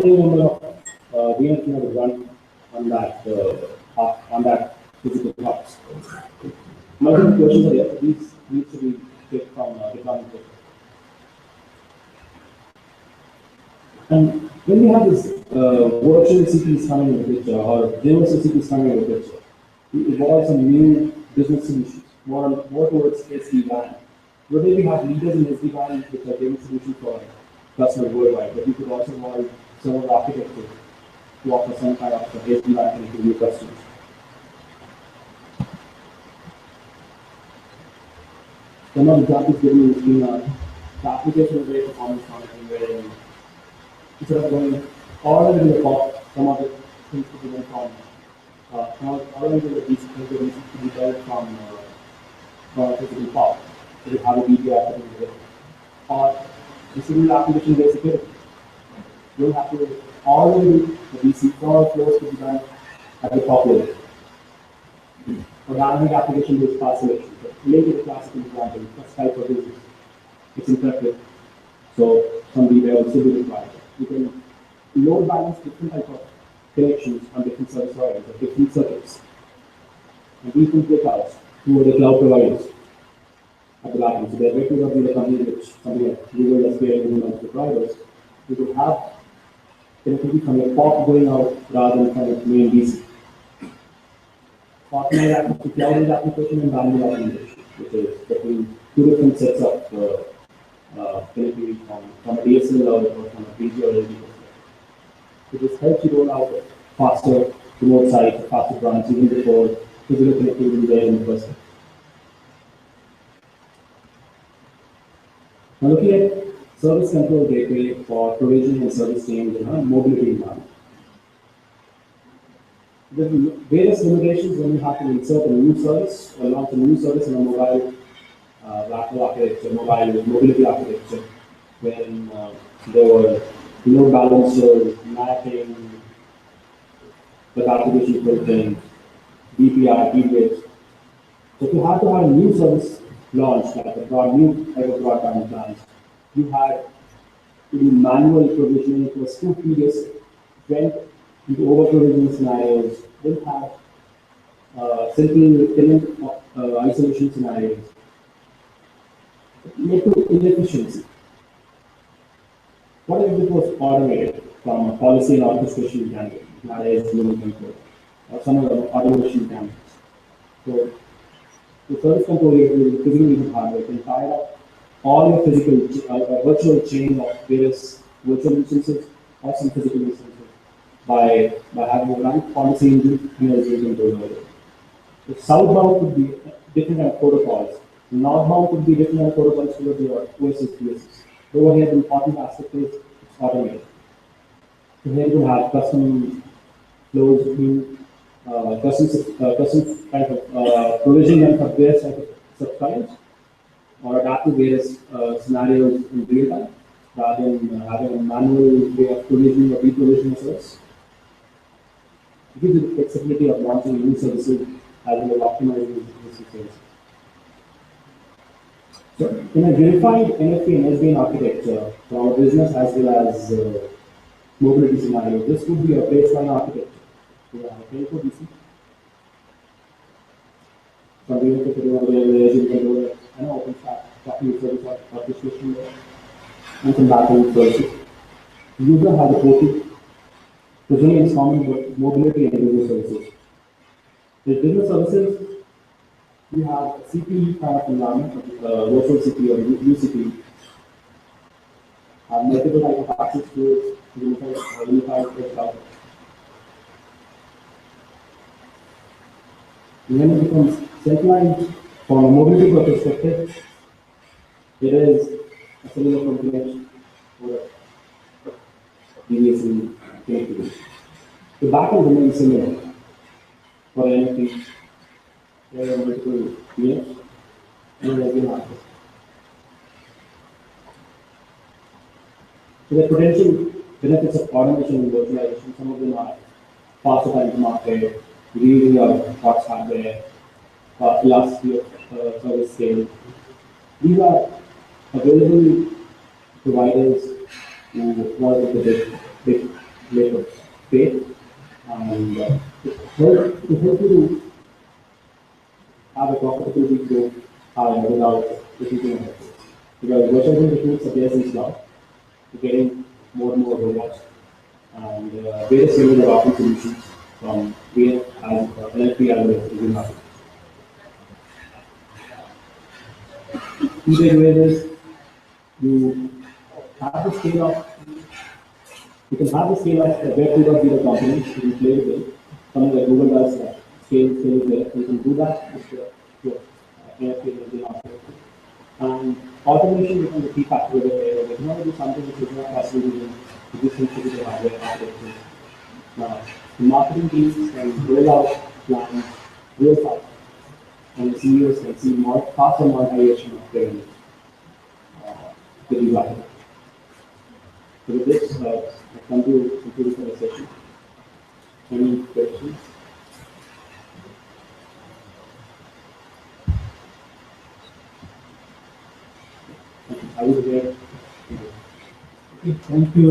number of DNS nodes run on that physical host. Multiple questions are there. These need to be picked from deployment code. And when we have this virtual CPs coming in the picture, or universal CPs coming in the picture, we evolve some new business solutions, more towards SD-WAN. Today we have leaders in SD-WAN which are giving solutions for customers worldwide, but we could also evolve some of the architecture to offer some kind of SD-WAN to new customers. Some of the examples given in the screen are the application of very performance monitoring, where instead of going all the way to the top, some of the things to be done from all the way to the things to be dealt from physical top. So we have a DPI application there. Or the single application based security. You don't have to go all the way to the DC, all flows to be done at the top level. Or dynamic application based path selection. Make it a classical example, first type of business. It's interactive. So some DPI will still be required. You can load balance different type of connections on different service providers or different circuits. And these can take out who are the cloud providers at the back end. So they're going to be the company which something like Google, SBI, and multiple providers. You could have connectivity from your POP going out rather than from your main DC. Partner cloud application and bandwidth application, which is between two different sets of connectivity from a DSL or from a 3G or LTE perspective. So this helps you roll out faster remote sites, faster branch, even before physical connectivity is there in the first place. Now looking at service control gateway for provisioning and service change in a mobility environment. There are various limitations when you have to insert a new service or launch a new service in a mobile architecture, mobile mobility architecture, when there were load balancers, mapping, the application filtering, DPI, DBH. So if you have to have a new service launched, like a new type of broadband plans, you had to do manual provisioning. It was too tedious, went into over-provisioning scenarios, didn't have simple tenant isolation scenarios. It led to inefficiency. What if it was automated from a policy and orchestration standpoint, not as global control, or some of the automation standards? So the service control is physically hardware can tie up all your physical virtual chain of various virtual instances or some physical instances by having a right policy engine and a result control over it. So southbound could be different kind of protocols. Northbound could be different kind of protocols towards your OSs, PSs. Over here, the important aspect is it's automated. So here you have custom flows in custom kind of provisioning and for various type of subscribers, or adapt to various scenarios in real time, rather than having a manual way of provisioning or deprovisioning a service. It gives you the flexibility of launching new services as well as optimizing existing services. So, in a unified NFV and SDN architecture for a business as well as mobility scenario, this would be a baseline architecture. We have a telco DC, some DNS controller, controller, and OpenStack, talking service orchestration there, and some backend services. The user has a portal, resilience, common mobility, and business services. With business services, you have CPU kind of environment, virtual CPU or UCP, have multiple type of access to it, unified cloud. When it becomes centralized from a mobility perspective, it is a similar combination for DVSC connectivity. The backend remains similar for anything. There are multiple VMs and there is hardware. So the potential benefits of automation and virtualization, some of them are faster time to market, reusing your COTS hardware, philosophy of service scale. These are available providers who work with the big lack of faith, and to help you to have a profitability grow higher without repeating it. Because virtual recruit suggests is now getting more and more robots and various similar routing solutions from where as NLP algorithms in market. Key takeaways is you have the scale of you can have the scale of where 2.0 companies to be played with. Something like Google does scale is there. You can do that with your NLP within market. And automation becomes a key factor over there. Like, you want to do something which is not possible within existing physical hardware architecture. Now, the marketing teams can roll out plans real fast, and the CEOs can see more faster monetization of revenue with these architectures. So with this, I come to conclude the session. Any questions? I will be there. Okay, thank you.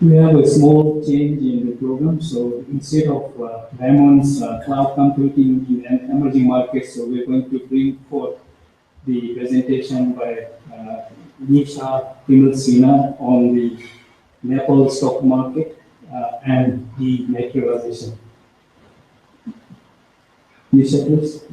We have a small change in the program. So instead of Ramon's cloud computing in emerging markets, so we're going to bring forth the presentation by Nisha Timilsina on the Nepal stock market and the materialization. Nisha, please.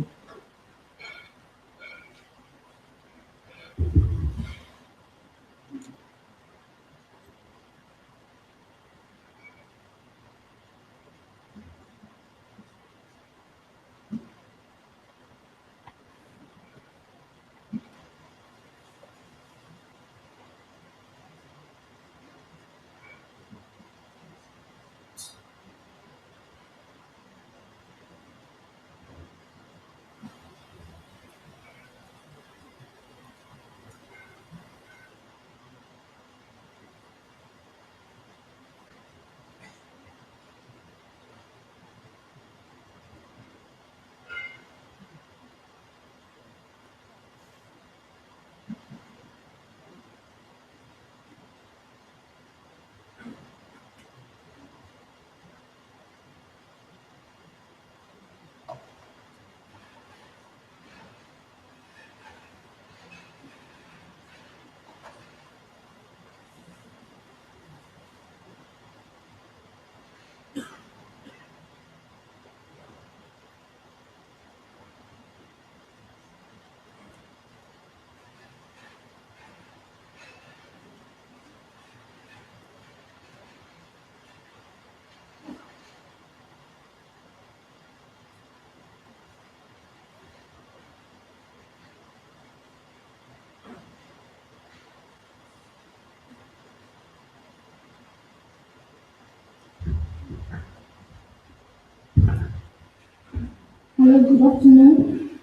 Hello, good afternoon.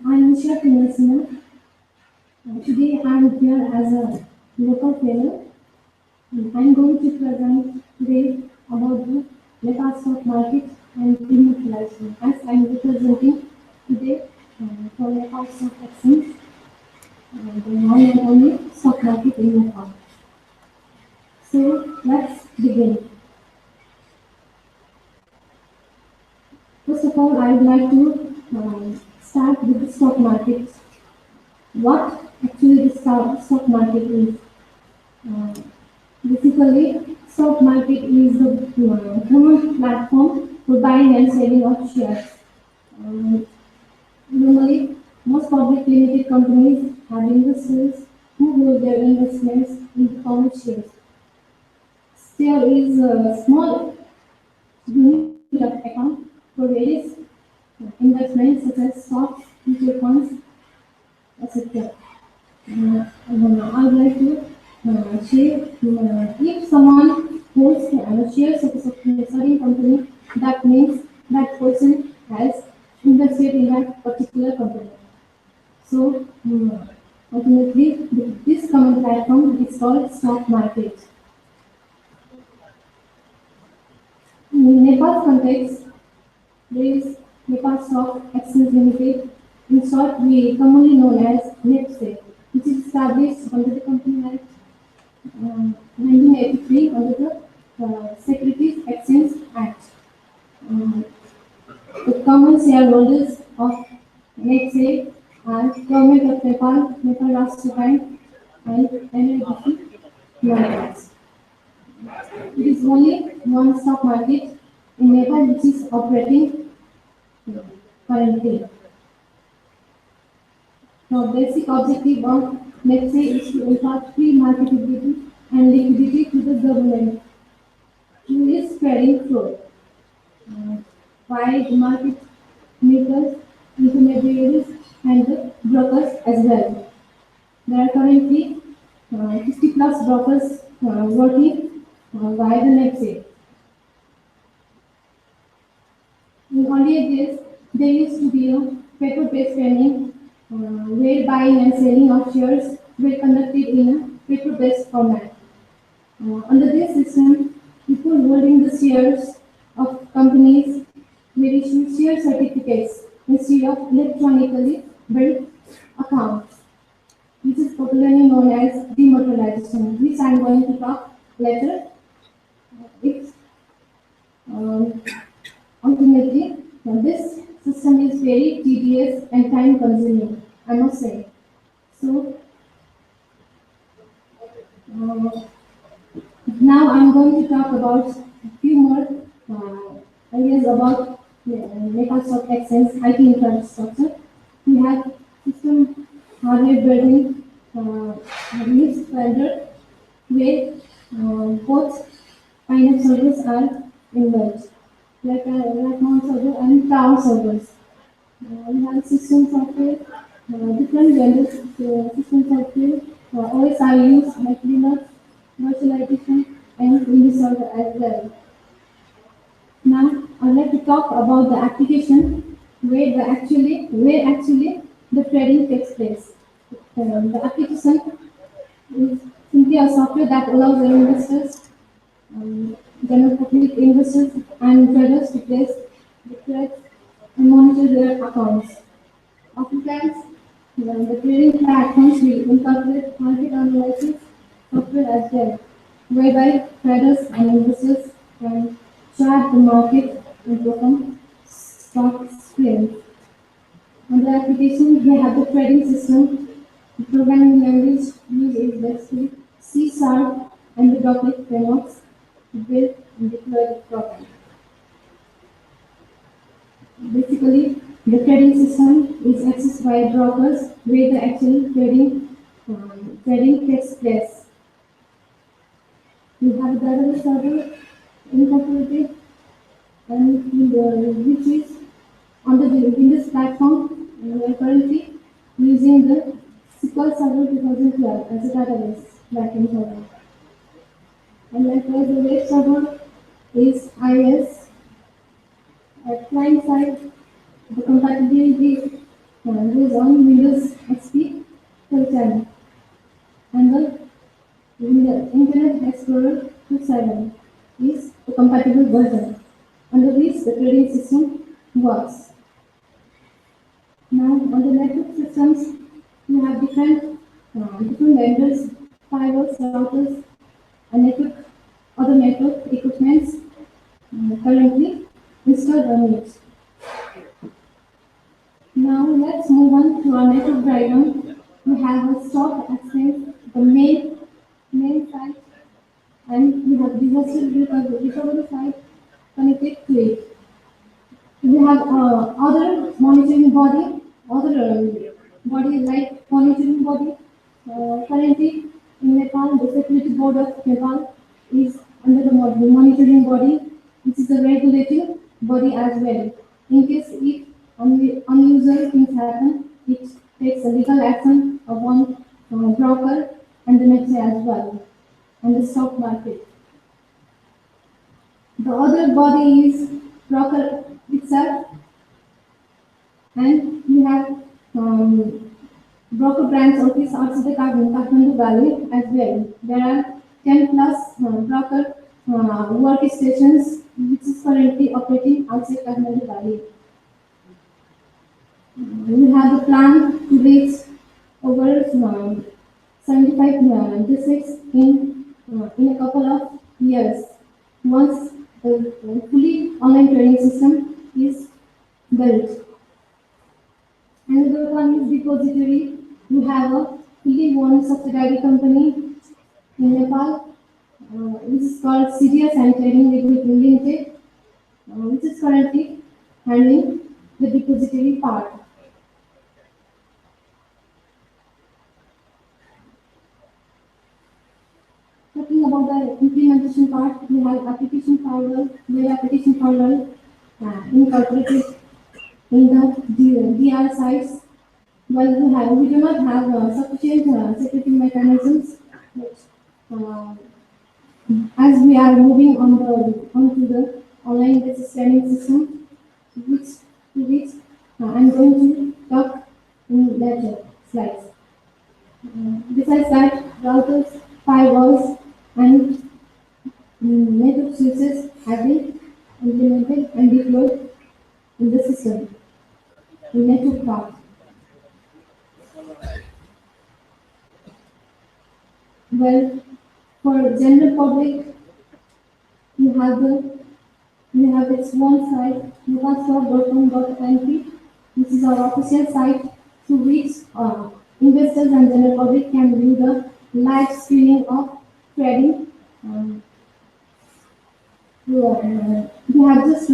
I'm Nisha Timilsina. Today I'm here as a local fellow. I'm going to present today about the Nepal stock market and demutualization as I'm representing today for Nepal Stock Exchange and one and only stock market in Nepal. So let's begin. First of all, I would like to start with the stock market. What actually the stock market is? Uh, Basically, stock market is a common platform for buying and selling of shares. Um, Normally, most public limited companies have investors who hold their investments in common shares. There is a small unit of account for various investments such as stocks, mutual funds, etc. I would like to share if someone holds shares of a certain company, that means that person has invested in that particular company. So ultimately, this common platform is called stock market. In Nepal's context, there is Nepal Stock Exchange Limited, in short, we commonly known as NEPSE, which is established under the Company Act 1983 under the Securities Exchange Act. Um, the common shareholders of NEPSE are Government of Nepal, Nepal Rashtra Bank, and NLDC Limited. It is only one stock market in Nepal which is operating currently. The basic objective of NEPSE is to impart free marketability and liquidity to the government through its trading floor. Uh, by the market makers, intermediaries, and the brokers as well. There are currently 50 plus brokers working via the NEPSE. In earlier days, there used to be a paper-based training where buying and selling of shares were conducted in a paper-based format. Under this system, people holding the shares of companies were issued share certificates instead of electronically built accounts, which is popularly known as dematerialization, which I am going to talk later. It's um, ultimately, this system is very tedious and time consuming, I must say. So, uh, now I'm going to talk about a few more ideas about Nepal Stock Exchange IT infrastructure. We have system hardware building mixed vendor where both kind of servers are involved, like mount server and tower servers. We have system software, different vendors, system software, OS are used like Linux, virtualization, and Windows Server as well. Now, I'd like to talk about the application where actually the trading takes place. The application is simply a software that allows the investors, general public investors, and traders to place the trades and monitor their accounts. Oftentimes, the trading platforms will incorporate market analysis software as well, whereby traders and investors can chart the market and perform stock screens. On the application, we have the trading system. The programming language used is basically C Sharp and the .NET frameworks to build and deploy the program. Basically, the trading system is accessed by brokers where the actual trading takes place. You have a database server incorporated and which is on the Windows platform. We are currently using the SQL Server 2012 as a database backend server. And likewise, the web server is IS at client side. The compatibility is on Windows XP 10, and the Internet Explorer 27 is the compatible version under which the trading system works. Now, on the network systems, you have different vendors, firewalls, routers, and other network equipments currently installed on it. Now let's move on to our network diagram. We have a stock exchange, the main site, and we have disaster recovery site connected to it. We have other monitoring body like monitoring body. Currently in Nepal, the Security Board of Nepal is under the monitoring body, which is a regulating body as well. In case if unusual things happen, it takes a legal action upon broker and the next day as well, and the stock market. The other body is broker itself, and we have broker branch office outside the Kathmandu Valley as well. There are 10 plus broker workstations which is currently operating outside Kathmandu Valley. We have a plan to reach over 75 districts in a couple of years once the fully online trading system is built. Another one is depository. We have a fully owned subsidiary company in Nepal, which is called Serious and Trading Limited, which is currently handling the depository part. Talking about the implementation part, we have application parallel, incorporated in the DR sites. While we do not have sufficient security mechanisms, but, uh, as we are moving onto the online basis learning system, which I'm going to talk in later slides. Besides that, routers, firewalls, and network switches have been implemented and deployed in the system, the network part. Well, for general public, you have the you have its own site, newcastle.com.np. This is our official site through which investors and general public can view the live streaming of trading. We have just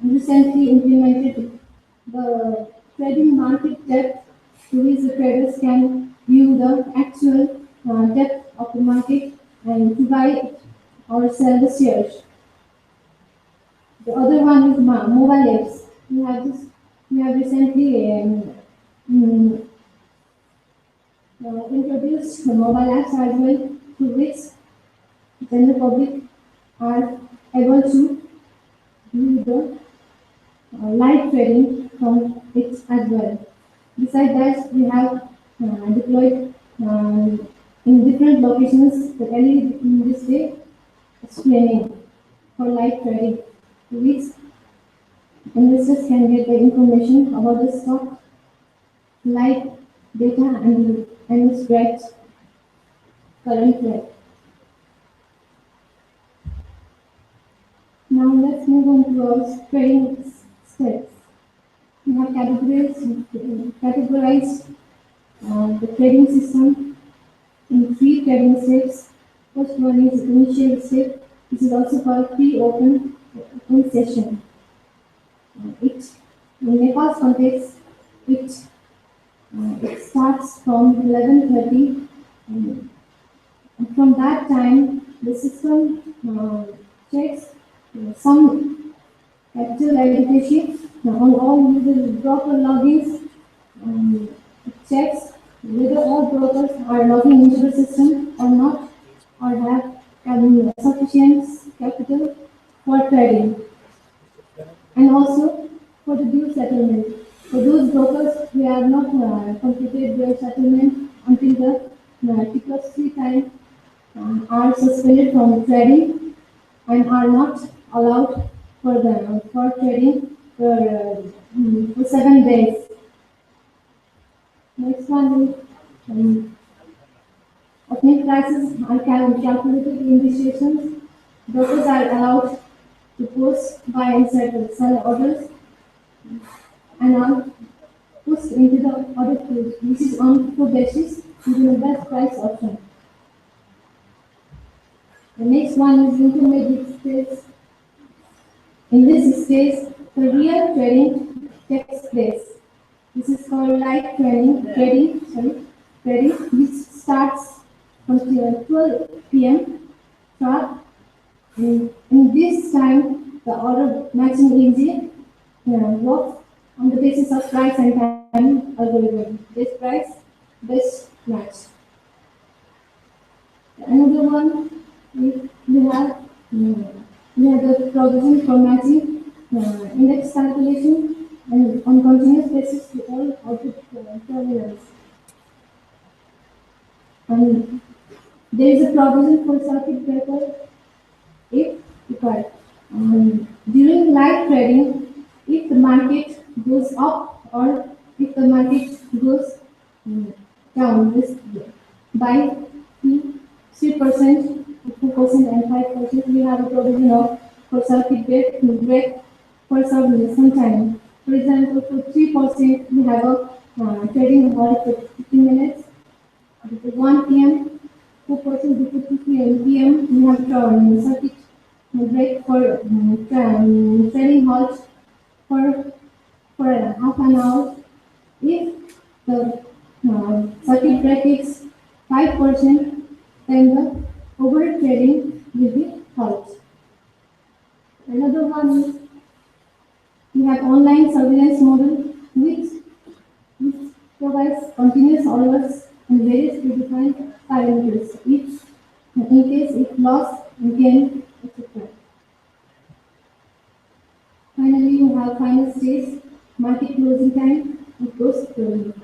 recently implemented the trading market depth to which the traders can view the actual depth of the market and to buy or sell the shares. The other one is mobile apps. We have recently mm, introduced the mobile apps as well, to which general public are able to view the live trading from it as well. Besides that, we have deployed in different locations the LED display explaining for live trading, to which investors can get the information about the stock, live data, and its rate, current rate. Now let's move on to our trading steps. We have categorized the trading system in three trading steps. First one is initial step. This is also called pre-open session. It, in Nepal's context, it starts from 11:30. And from that time, the system checks some capital adequacy on all user broker logins. It checks whether all brokers are logging into the system or not, or have sufficient capital for trading, and also for the due settlement. For those brokers who have not completed their settlement until the T+3 time are suspended from trading and are not allowed for trading for 7 days. Next one is opening prices are calculated in the sessions. Brokers are allowed to post buy and sell orders and are pushed into the order queue, which is on full basis using the best price option. The next one is intermediate stage. In this stage, the real trading takes place. This is called live trading, which starts from 12 p.m. sharp. In this time, the order matching engine works on the basis of price and time algorithm. Best price, best match. Another one, we have we have the provision for matching index calculation and on continuous basis to all output terminals. And there is a provision for circuit breaker if required. During live trading, if the market goes up or if the market goes um, down this by 3%, 2%, and 5%, we have a provision of for circuit break for some time. For example, for 3%, we have a trading halt for 15 minutes. At 1 p.m., 4% before 2 p.m., we have circuit break for trading halt for half an hour. If the circuit break is 5%, then the over trading will be halt. Another one is we have online surveillance model which provides continuous alerts and various predefined parameters. If in case if lost, gain, etc. Finally, you have final stage, market closing time, and close closing.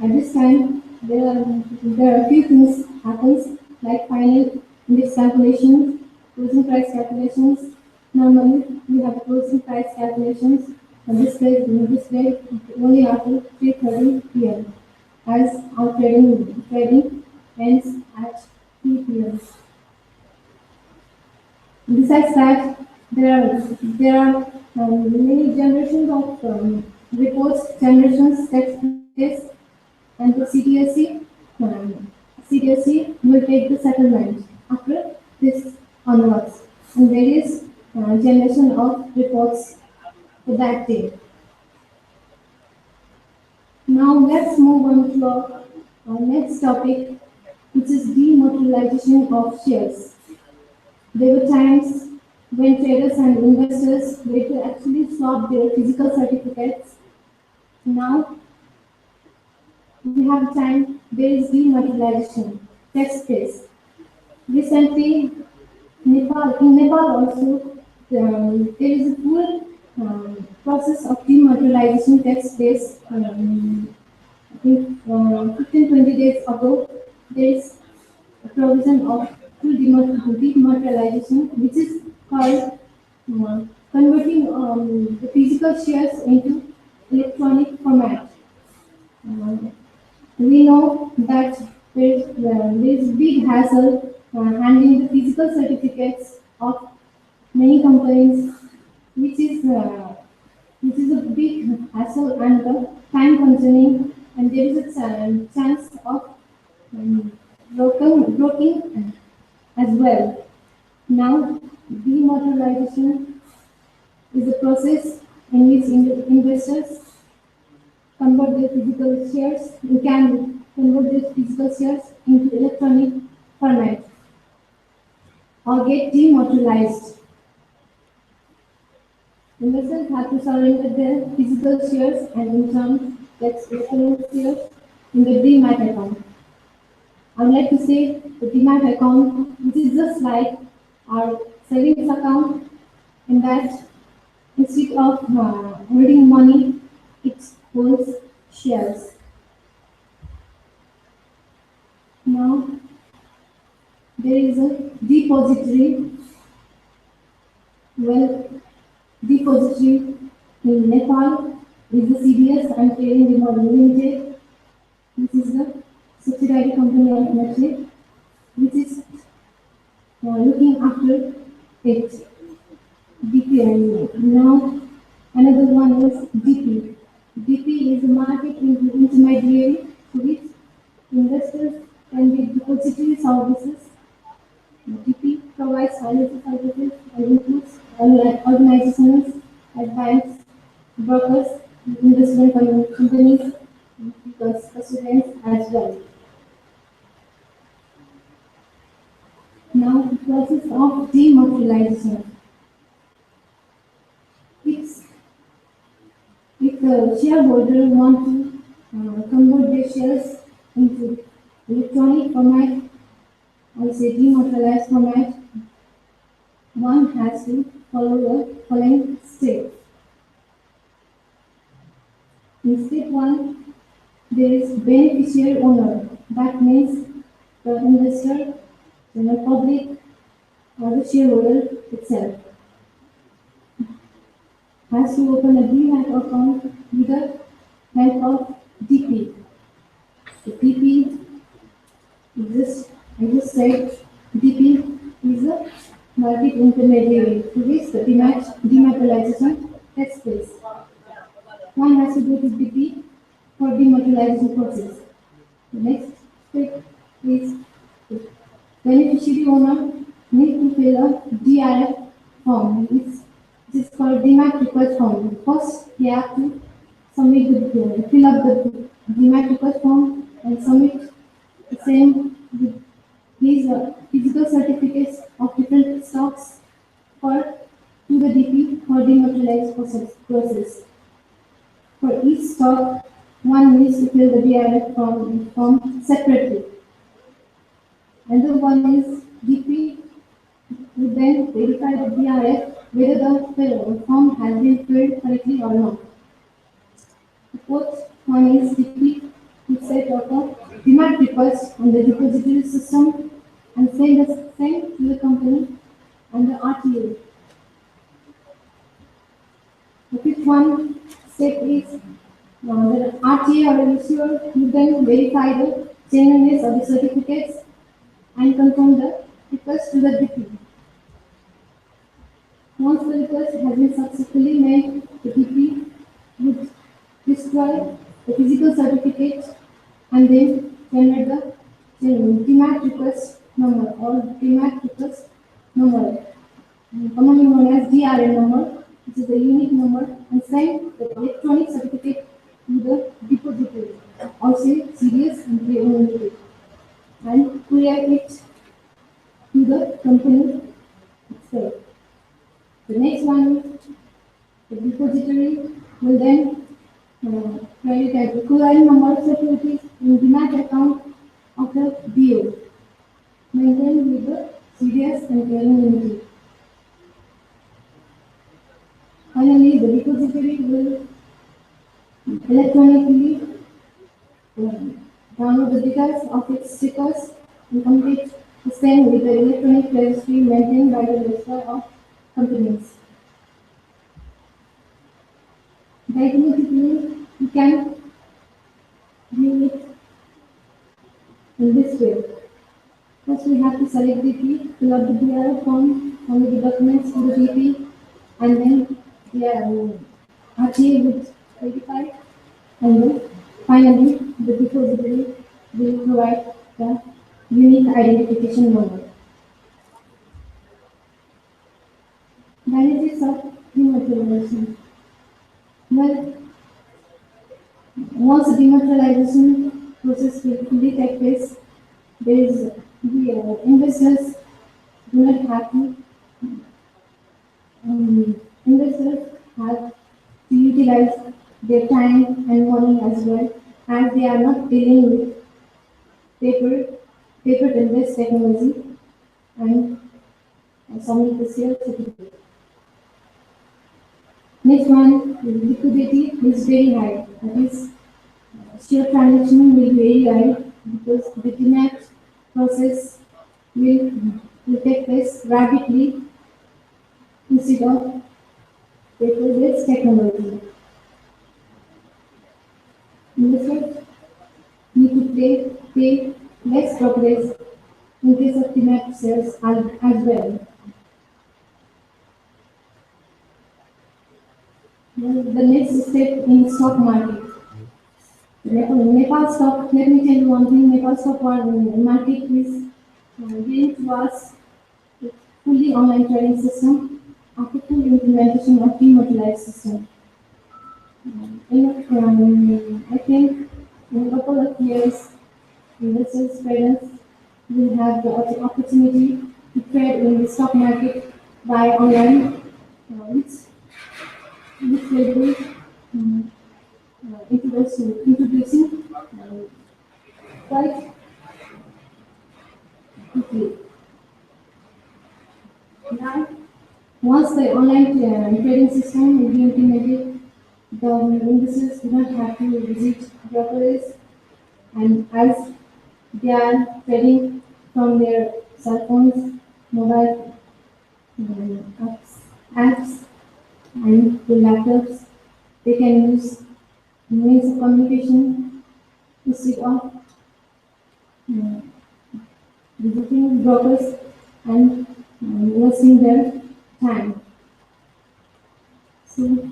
At this time, there are few things happens like final index calculations, closing price calculations. Normally, we have closing price calculations on this way only after 3:30 p.m. as our trading ends at 3 p.m. Besides that, there are many generations of reports generations takes place, and the CDSC will take the settlement after this onwards, and various generation of reports for that day. Now let's move on to our next topic, which is dematerialization of shares. There were times when traders and investors were to actually swap their physical certificates. Now we have time, there is dematerialization, takes place. Recently, in Nepal also, there is a full process of dematerialization takes place. I think 15-20 days ago, there is a provision of full dematerialization, which is called converting the physical shares into electronic format. Uh, we know that there is big hassle handling the physical certificates of many companies, which is uh, which is a big hassle and time consuming, and there is a chance of um, broken as well. Now, dematerialization is a process in which investors convert their physical shares, you can convert their physical shares into electronic format or get dematerialized. Investors have to surrender their physical shares and in turn get electronic shares in the demat account. I would like to say the demat account, which is just like our savings account, in that instead of holding money, it holds shares. Now there is a depository. Well, depository in Nepal is the CDS and Trading Limited, which is the subsidiary company of Nestle, which is looking after it. DP. Now another one is DP. DP is a market intermediary to which investors can get depository services. DP provides financial services and includes organizations like banks, brokers, investment companies, custodians as well. Now, the process of dematerialization. If, if the shareholder want to convert their shares into electronic format or say dematerialized format, one has to follow the following steps. In step one, there is beneficiary owner. That means the investor, the public, or the shareholder itself has to open a demat account with the help of DP. The DP is I just said DP is a market intermediary to which the dematerialization takes place. One has to go to DP for dematerialization process. The next step is the beneficiary owner need to fill a DRF form. It's called demat request form. First, he have to fill up the demat request form and submit the same with his physical certificates of different stocks for to the DP for dematerialized process. For each stock, one needs to fill the DRF form separately. Another one is DP would then verify the DRF whether the form has been filled correctly or not. The fourth one is DP to set up a demand request on the depository system and send the same to the company and the RTA. The fifth one step is the RTA or the receiver will then verify the genuineness of the certificates and confirm the request to the DP. Once the request has been successfully made, the DP would destroy the physical certificate and then generate the demat request number or demat request number, commonly known as DRN number, which is the unique number, and send the electronic certificate to the depository, or say serious and limited, and courier it to the company itself. The next one is the depository will then credit at the courier number of securities in demat account of the DO, maintained with the serious and clearing limited. Finally, the depository will electronically download the details of its stickers and complete the same with the electronic registry maintained by the register of companies. Diagnostically, you can view it in this way. First, we have to select DP, fill up the DRF form, submit the documents to the DP, and then the RTA would verify, and then finally the depository will provide the unique identification number. Benefits of dematerialization. Well, once the dematerialization process will fully take place, there is the investors do not have to investors have to utilize their time and money as well, as they are not dealing with paper paper-based technology and submit the sales certificate. Next one, the liquidity is very high. That is, share transaction will be very high because the demat process will, will take place rapidly instead of paper-based technology. Investors need to pay less brokerage in case of demat sales as well. The next step in stock market. Nepal stock, let me tell you one thing, Nepal stock market is getting to us a fully online trading system after full implementation of demutualized system. I think in a couple of years, investors, traders will have the opportunity to trade in the stock market by online, which will be introducing quite quickly. Now, once the online trading system will be implemented, the investors do not have to visit brokers, and as they are trading from their cell phones, mobile apps and the laptops, they can use means of communication instead of uh, visiting brokers and wasting their time. So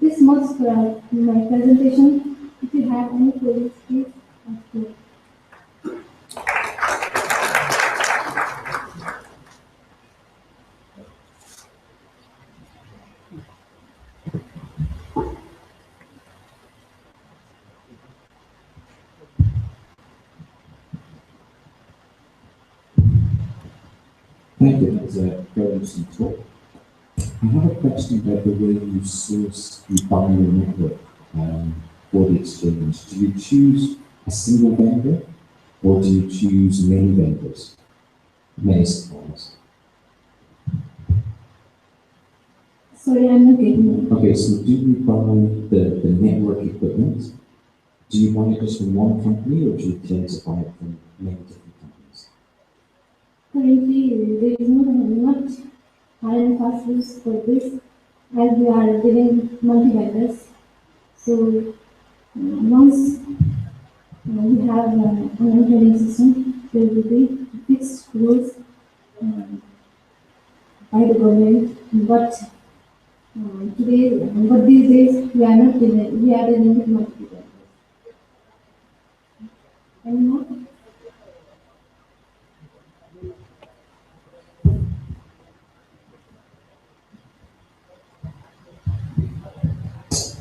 this much for my presentation. If you have any queries, please ask me. Thank you. That was a very interesting talk. I have a question about the way you source, you buy your network for the exchange. Do you choose a single vendor or do you choose many vendors, many suppliers? Sorry, I'm not getting it. Okay, so do you buy the network equipment? Do you buy it just from one company or do you tend to buy it from many different companies? Currently, there is not high and fast rules for this, as we are giving multi-vendors. So once we have an trading system, there will be fixed rules uh, by the government. But these days we are not dealing, we are dealing with multiple vendors. Anymore?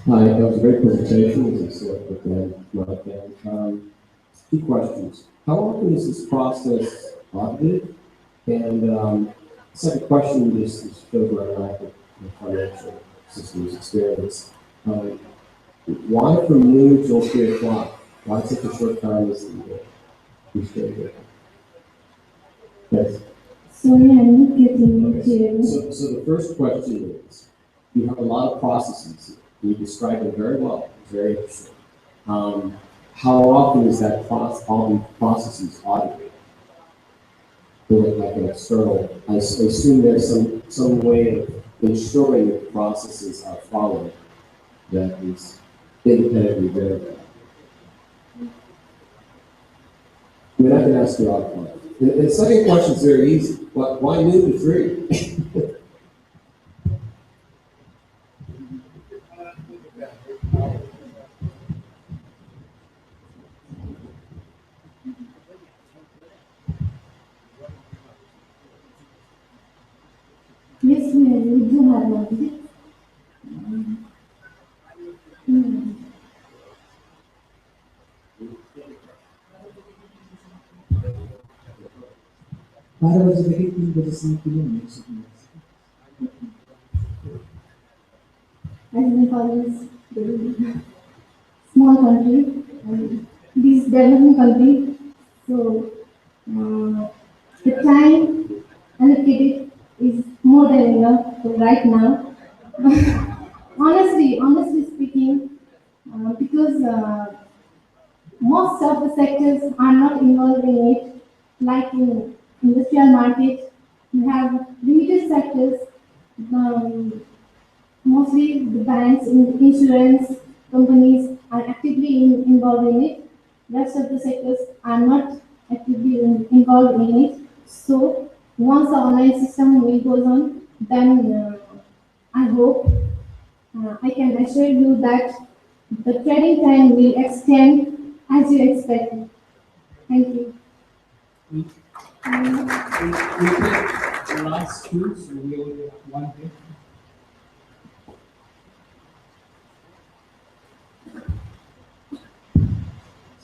Hi, that was a great presentation, as I said, but then, two questions. How often is this process audited? And second question, this shows my lack of financial systems experience. Um, why from noon till 3 o'clock? Why such a short time is the schedule? Yes. Sorry, I'm not getting it Okay. clearly. So the first question is, you have a lot of processes here. You described them very well. It's very interesting. Um, how often is that all the processes audited? Doing it like an external, I assume there's some way of ensuring that the processes are followed that is independently verified. I mean, I can ask you all questions. The second question is very easy. Why noon to 3? Yes, we do have one. Hmm. Para você ver que tem posição aqui no meio. As Nepal is very small country, and this developing country, so the time allocated is more than enough for right now. Honestly speaking, because most of the sectors are not involved in it, like in industrial market, you have limited sectors. Um, Mostly the banks, insurance companies are actively involved in it. Rest of the sectors are not actively involved in it. So once the online system will goes on, then I hope I can assure you that the trading time will extend as you expected. Thank you. We take the last two, so we only have one here.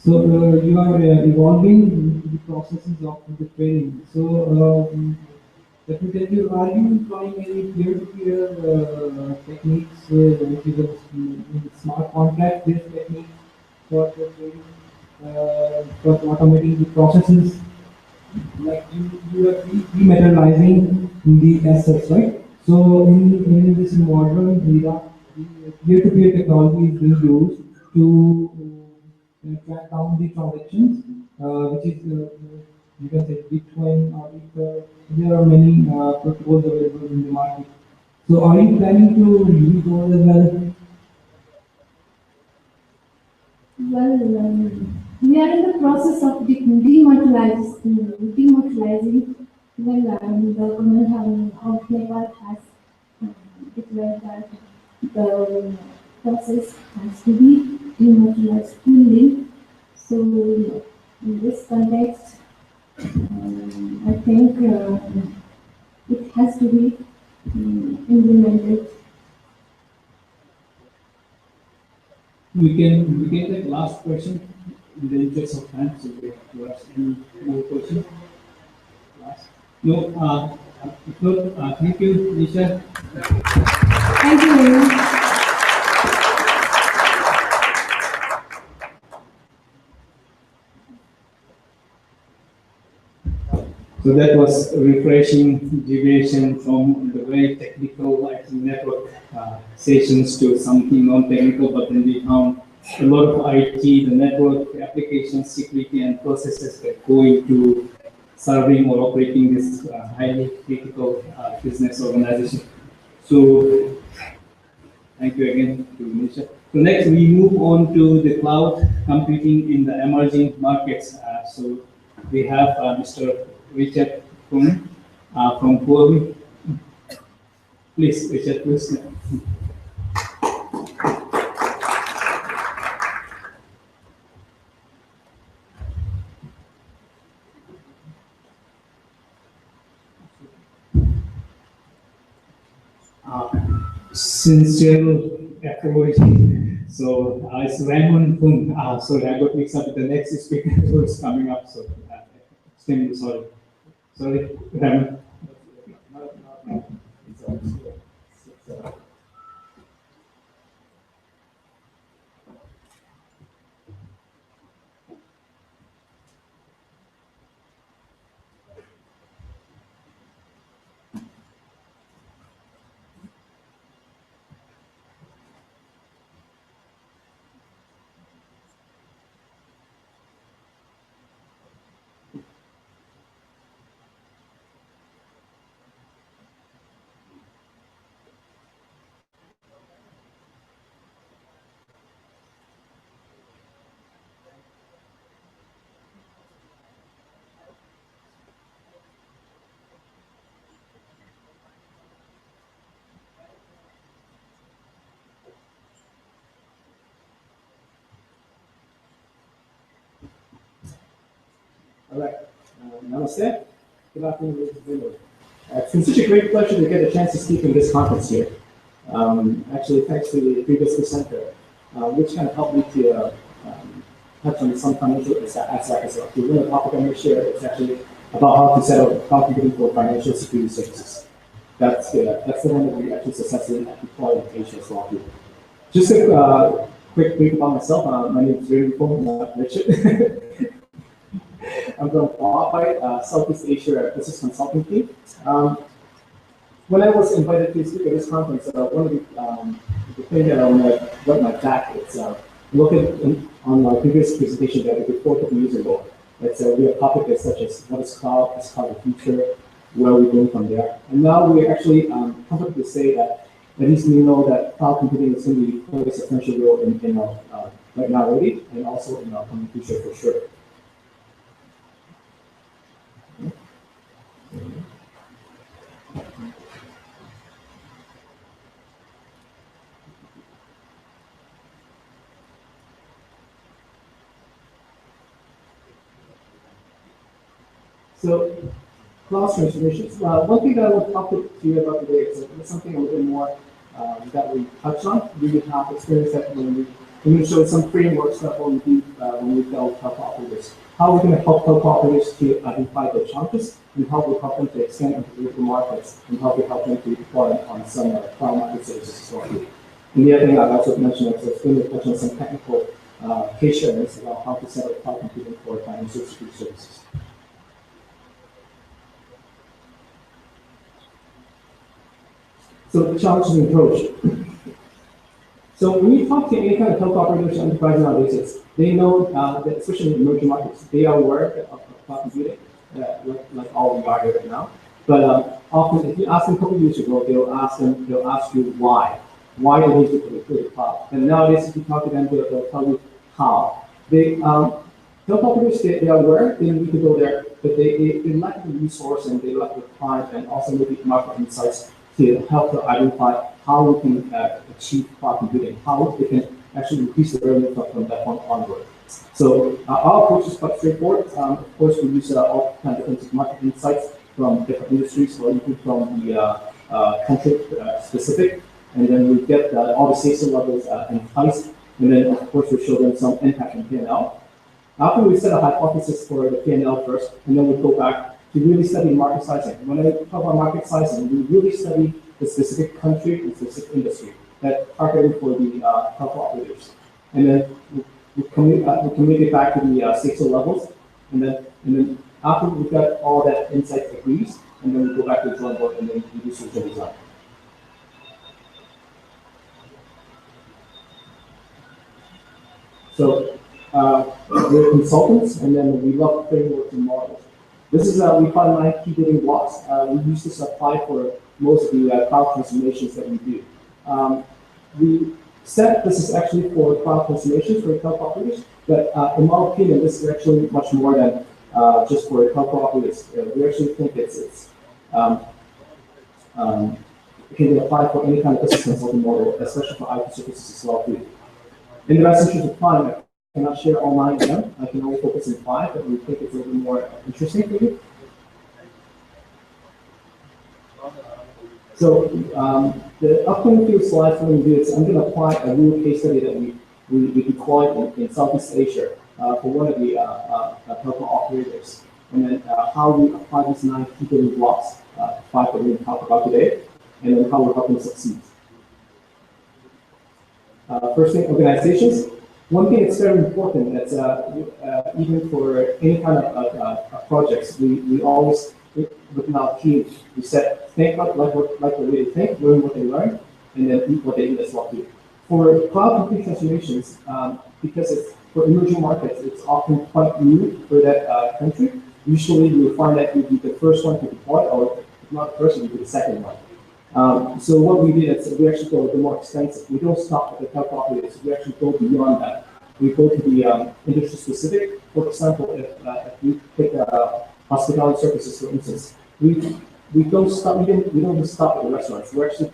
So you are evolving the processes of the training. So Let me tell you, are you employing any peer-to-peer techniques, which is smart contract-based techniques for the trading, for automating the processes? Like you are dematerializing the assets, right? So in this modern era, the peer-to-peer technology is being used to track down the transactions, which is you can say Bitcoin or Ether. There are many protocols available in the market. So are you planning to use those as well? Well, we are in the process of dematerializing. Well, the government of Nepal has declared that the process has to be dematerialized fully. So, in this context, I think it has to be implemented. We can take last question in the interest of time. So we have to ask any more questions. Last. No, if not, thank you, Nisha. Thank you very much. So that was a refreshing deviation from the very technical IT network sessions to something non-technical, but then we found a lot of IT, the network applications, security, and processes that go into serving or operating this highly critical business organization. So thank you again to Nisha. So next we move on to the cloud computing in the emerging markets. So we have Mr. Richard Kuhn from Huawei. Please, Richard, please. Uh, Sincere approach. So it's Raymond Kuhn. Sorry, I got mixed up with the next speaker who is coming up. So extremely sorry. Sorry, Raymond. No. It's All right. Namaste. Good afternoon, ladies and gentlemen. It's been such a great pleasure to get a chance to speak in this conference here. Actually, thanks to the previous presenter, which kind of helped me to touch on some financial aspects as well. The one topic I'm going to share is actually about how to set up cloud computing for financial security services. That's the one that we actually successfully deployed in Asia as well. Just a quick brief about myself. My name is Richard. I'm from Huawei, Southeast Asia Business Consulting Team. When I was invited to speak at this conference, one of the things that I want to whet my back is looking on my previous presentation that I did 4 years ago. It's we have topics such as what is cloud the future, where we're going from there. And now we're actually comfortable to say that at least we know that cloud computing is going to play a substantial role in our right now already, and also in our coming future for sure. So, cloud transformations. One thing that I want to talk to you about today is something a little bit more that we touched on. We would have experience that when we showed some frameworks that when we build operators. How we're going to help operators to identify their challenges and how we help them to expand into local markets and how we help them to deploy on some cloud market services as well. And the other thing I'd also mention is it's going to touch on some technical case studies about how to set up cloud computing for financial security services. So the challenges and approach. So when you talk to any kind of telco operators and enterprise nowadays, they know that especially in emerging markets, they are aware of cloud computing, like all we are here right now. But often, if you ask them a couple of years ago, they'll ask you why they need to create a cloud. And nowadays, if you talk to them, they'll tell you how. Telco operators, they are aware they need to go there, but they lack the resource and they lack the time and also maybe market insights to help to identify how we can achieve cloud computing, how they can actually increase the revenue from that point onward. So our approach is quite straightforward. Of course, we use all kinds of different market insights from different industries, or even from the country specific, and then we get all the station levels in place, and then of course we show them some impact in P&L. After we set a hypothesis for the P&L first, and then we go back to really study market sizing. When I talk about market sizing, we really study the specific country and specific industry that targeted for the telco operators. And then we communicate back to the station levels, and then after we've got all that insight agrees, and then we go back to the drawing board and then we do solution design. So we're consultants, and then we love frameworks and models. This is we call 9 key building blocks. We use this to apply for most of the cloud transformations that we do. This is actually for cloud transformations for telco operators, but in my opinion, this is actually much more than just for telco operators. We actually think it can be applied for any kind of business consulting model, especially for IT services as well too. In the best interest of time, I cannot share all 9 of them. I can only focus on 5, but we think it's a little bit more interesting for you. So the upcoming few slides I'm going to do is I'm going to apply a real case study that we deployed in Southeast Asia for one of the telco operators, and then how we apply these 9 key building blocks, 5 that we're going to talk about today, and then how we're helping succeed. First thing, organizations. One thing that's very important that's even for any kind of projects, we always, within our team, we said, think like the way they think, learn what they learn, and then eat what they eat as well too. For cloud computing transformations, because it's for emerging markets, it's often quite new for that country. Usually you'll find that you'll be the first one to deploy, or if not the first, you'll be the second one. So what we did is we actually go a bit more extensive. We don't stop at the telco operators. We actually go beyond that. We go to the industry specific. For example, if we take hospitality services, for instance, we don't stop. We don't just stop at the restaurants. We're actually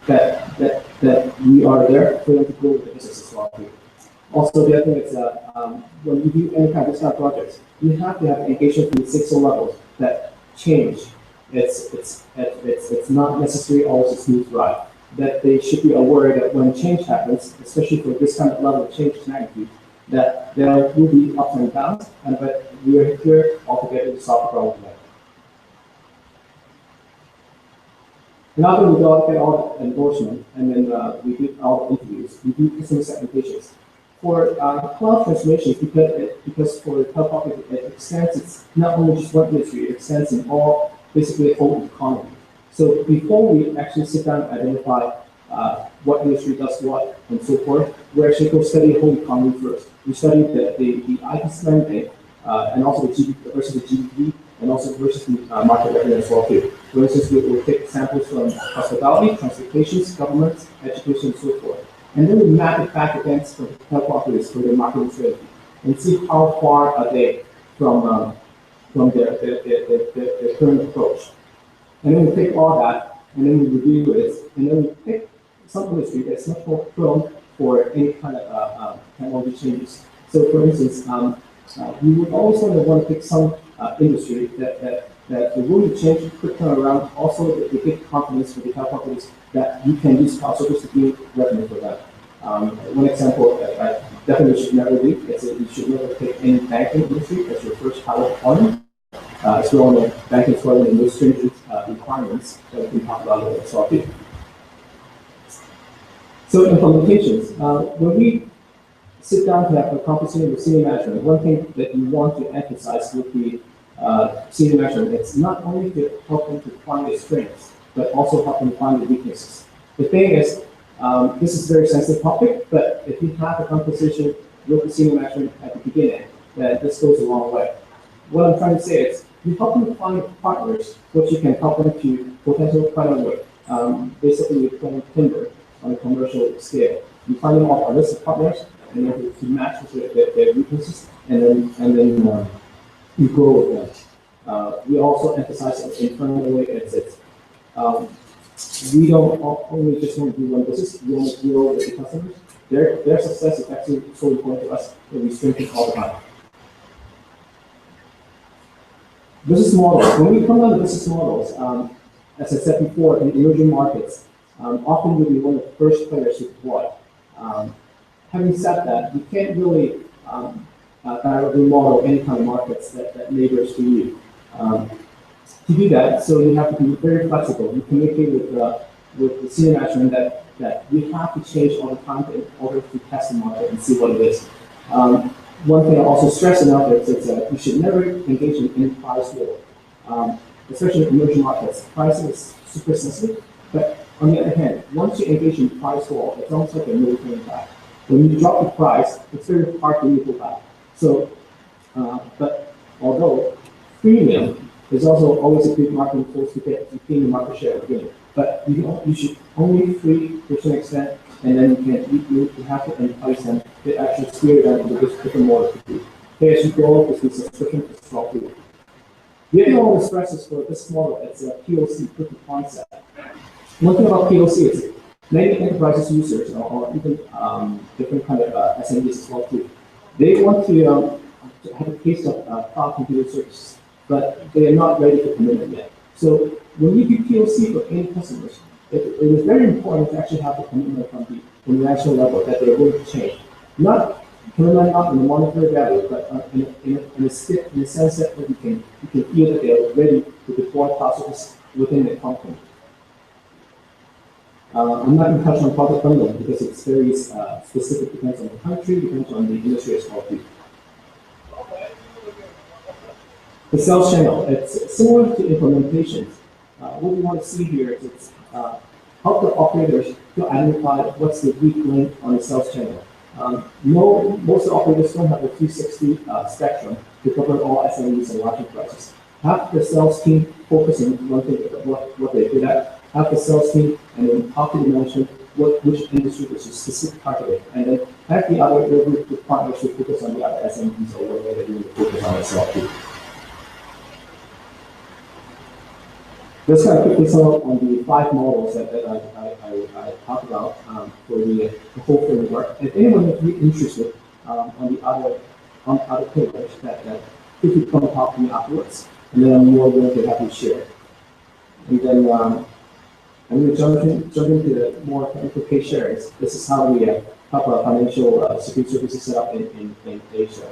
that we are there for them to grow with the business as well too. Also, the other thing is when you do any kind of this kind of projects, you have to have engagement from the 6 levels that change. It's not necessarily always a smooth ride. That they should be aware that when change happens, especially for this kind of level of change magnitude, that there will be ups and downs, but we are here altogether to solve the problem. Now that we get all the endorsement, and then we do all the interviews, we do customer segmentations. For cloud transformations, because for telco, it extends, it's not only just one industry, it extends in all, basically the whole economy. So before we actually sit down and identify what industry does what and so forth, we actually go study the whole economy first. We study the IT spending and also the GDP versus the GDP, and also versus the market revenue as well too. For instance, we'll take samples from hospitality, transportation, government, education, and so forth. And then we map it back against the hypothesis for their marketing strategy and see how far are they from their current approach. And then we take all that, and then we review it, and then we pick some industry that's much more prone for any kind of technology changes. So, for instance, we would always want to pick some industry that will really change, quick turnaround, also the big confidence for the hypothesis that you can use cloud service to do revenue for that. One example I definitely should never do is that you should never pick any banking industry as your first pilot partner. As well, the banking fraud and those stringent requirements that we can talk about later as well. So implementations. When we sit down to have a conversation with senior management, one thing that you want to emphasize with the senior management is not only to help them to find their strengths, but also help them find their weaknesses. The thing is, this is a very sensitive topic, but if you have a conversation with the senior management at the beginning, then this goes a long way. What I'm trying to say is, you help them find partners, which you can help them to potential partner with. Basically, you're playing Tinder on a commercial scale. You find them off a list of partners, and then to match with their weaknesses, and then you grow with them. We also emphasize internally we don't only just want to do one business, we want to grow with the customers. Their success is actually so important to us that we strengthen all the time. Business models. When we come down to business models, as I said before, in emerging markets, often we'll be one of the first players to deploy. Having said that, you can't really directly model any kind of markets that neighbors to you. To do that, so you have to be very flexible. You communicate with the senior management that we have to change all the time in order to test the market and see what it is. One thing I also stress enough is that you should never engage in any price war, especially in emerging markets. Pricing is super sensitive, but on the other hand, once you engage in price war, it's almost like a no turning back. When you drop the price, it's very hard to go back. So, but although premium is also always a good marketing tool to get to gain the market share again, but you should only free to some extent, and then you have to entice them to actually steer them into this different model to do. Okay, as you go up with subscription to small people. The other one stresses for this model is a POC, proof of concept. One thing about POC is many enterprises users or even different kind of SMBs as well too. They want to have a taste of cloud computer services, but they are not ready for commitment yet. So when you do POC for any customers, it is very important to actually have the commitment from the national level that they're willing to change. Not commitment not in the monetary value, but in a sense that you can feel that they are ready to deploy cloud services within the company. I'm not going to touch on product bundling because it's very specific, depends on the country, depends on the industry as well too. The sales channel, it's similar to implementations. What we want to see here is it's help the operators to identify what's the weak link on the sales channel. Most operators don't have a 360 spectrum to cover all SMEs and large enterprises. Have the sales team focus on one thing, what they're good at. Have the sales team and then talk to the management which industry is specific targeted, and then have the other group of partners who focus on the other SMEs or whatever they're doing to focus on itself too. Let's kind of quickly sum up on the 5 models that I talked about for the whole framework. If anyone is really interested on the other pillars, that if you come talk to me afterwards, and then I'm more willing to have you share. And then I'm going to jump into the more technical case sharings. This is how we help our financial security services set up in Asia.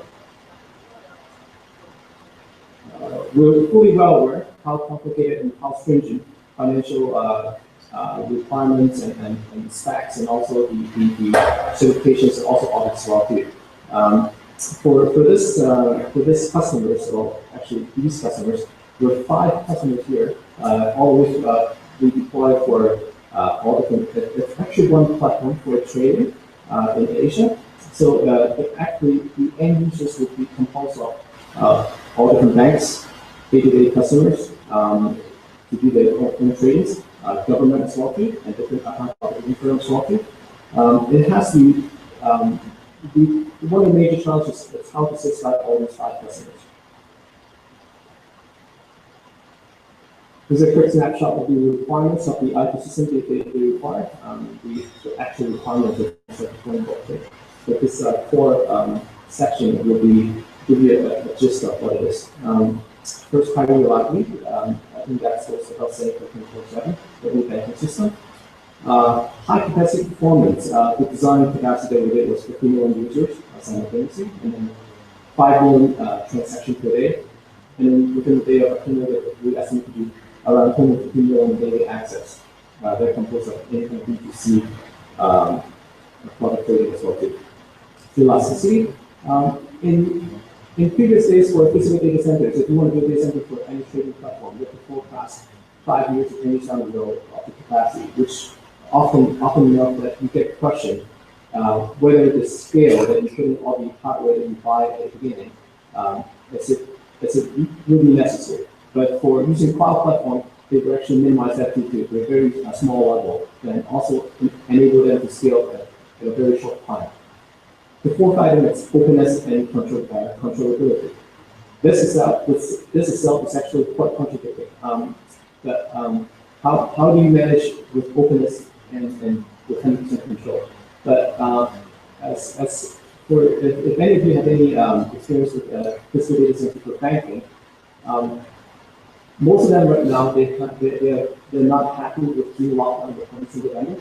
We're fully well aware how complicated and how stringent financial requirements and specs and also the certifications and also audits are too. For this customers, or actually these customers, we have 5 customers here, all of which we deploy for all different. It's actually one platform for trading in Asia. So actually the end users would be composed of all different banks, day-to-day customers to do their own tradings, government as well too, and different account operating firms as well too. It has to one of the major challenges is how to satisfy all these 5 customers. This is a quick snapshot of the requirements of the IT system that they require. The actual requirements is one book. But this core section will give you a gist of what it is. First, highly reliability. I think that's what's about saying for 24/7, the new banking system. High capacity performance. The design capacity that we did was 50 million users simultaneously, and then 5 million transactions per day. And then within the day of accumulated, we estimate to be around 250 million daily access. That composed of anything B2C product trading as well too. Elasticity. In previous days for physical data centers, if you want to build a data center for any trading platform, you have to forecast 5 years of any down the road of the capacity, which often enough that you get questioned whether the scale that you put in all the hardware that you buy at the beginning is it really necessary. But for using cloud platform, they will actually minimize that to a very small level and also enable them to scale at a very short time. The fourth item is openness and controllability. This itself is actually quite contradictory. How do you manage with openness and with 100% control? But as for if any of you have any experience with physical data center for banking, most of them right now they're not happy with being locked down with one single vendor.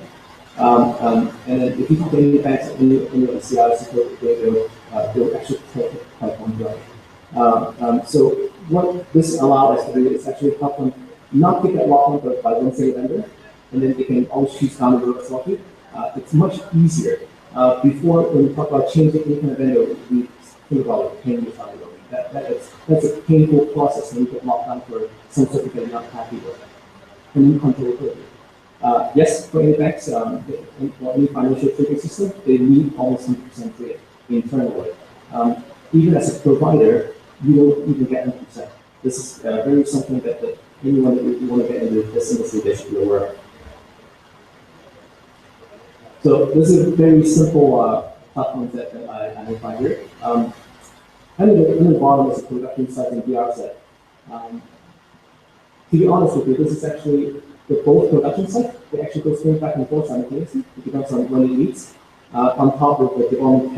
And then if you talk to any banks in your CI support, they'll actually take it quite one way. So what this allowed us to do is actually help them not get that locked down by one single vendor, and then they can always choose down the road as well. It's much easier. Before, when we talk about changing any kind of vendor, we think about it 10 years down the road. That's a painful process when you get locked down for some something that you're not happy with. And then controllability. Yes, for any banks, or any financial trading system, they need almost 100% trade internally. Even as a provider, you don't even get 100%. This is very something that anyone that you want to get into this industry, they should be aware of. So this is a very simple platform that I identified here. And in the bottom is a production site and VR set. To be honest with you, this is actually the both production sites. They actually go straight back and forth simultaneously. It depends on when it meets. On top of the development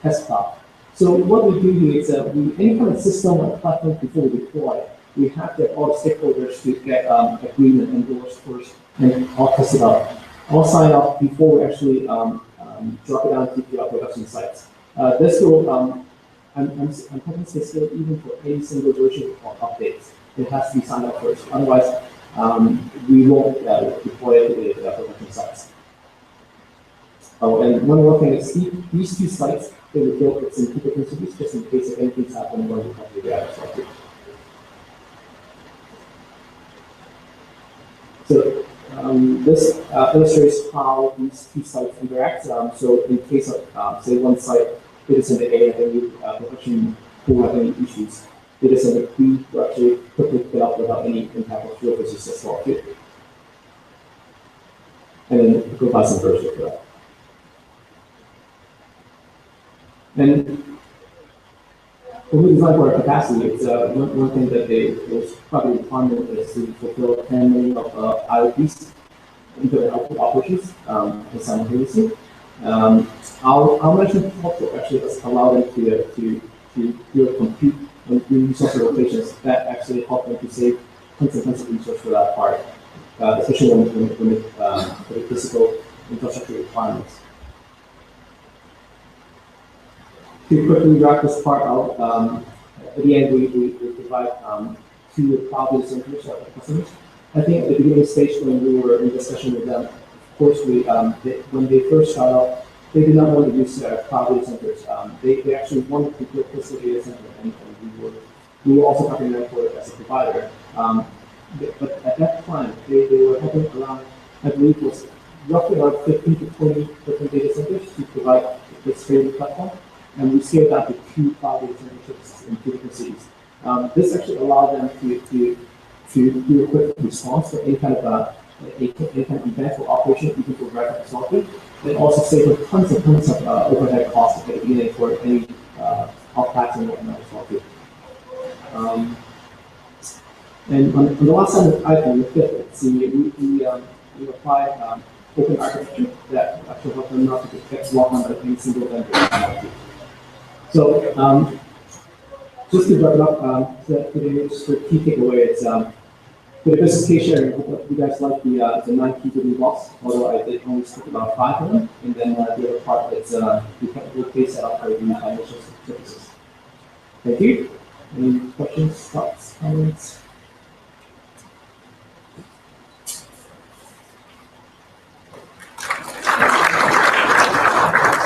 test top. So what we do here is any kind of system or platform before we deploy, we have to have all the stakeholders to get agreement endorsed first and all test it out. All sign off before we actually drop it down to the production sites. This will I'm hoping to scale even for any single version of updates. It has to be signed up first. Otherwise, we won't deploy it to the production sites. Oh, and one more thing is these two sites, they were built with some people contributes just in case if anything's happening when we come to the other side. So this illustrates how these two sites interact. So in case of say one site, data center A and then you production pool have any issues, data center B will actually quickly pick it up without any impact of field versus as well too. And then go vice versa for that. And when we design for our capacity, it's one thing that was probably requirement is to fulfill 10 million of IoTs into the operations simultaneously. Our management software actually has allowed them to do a compute and do software rotations that actually help them to save tons of resources for that part, especially when for the physical infrastructure requirements. To quickly wrap this part out, at the end we provide two cloud centers for customers. I think at the beginning stage when we were in discussion with them, of course when they first started out, they did not want to use cloud data centers. They actually wanted to build physical data center, and we were also talking to them for it as a provider. But at that time, they were having around, I believe it was roughly about 15 to 20 different data centers to provide this trading platform. And we scaled down to 2 cloud data centers in 2 different cities. This actually allowed them to do a quick response for any kind of event or operation, even for rapid software. It also saves tons of overhead costs at the beginning for any off-packs and whatnot as well too. And on the last side of the iPhone, the fifth, see, we apply open architecture that actually help them not to get locked on any single vendor. So just to wrap it up, today, just for key takeaways, for the business case sharing, I hope you guys like the 9 key building blocks, although I did only speak about 5 of them, and then the other part that's the technical case setup for the financial services. Thank you. Any questions, thoughts, comments?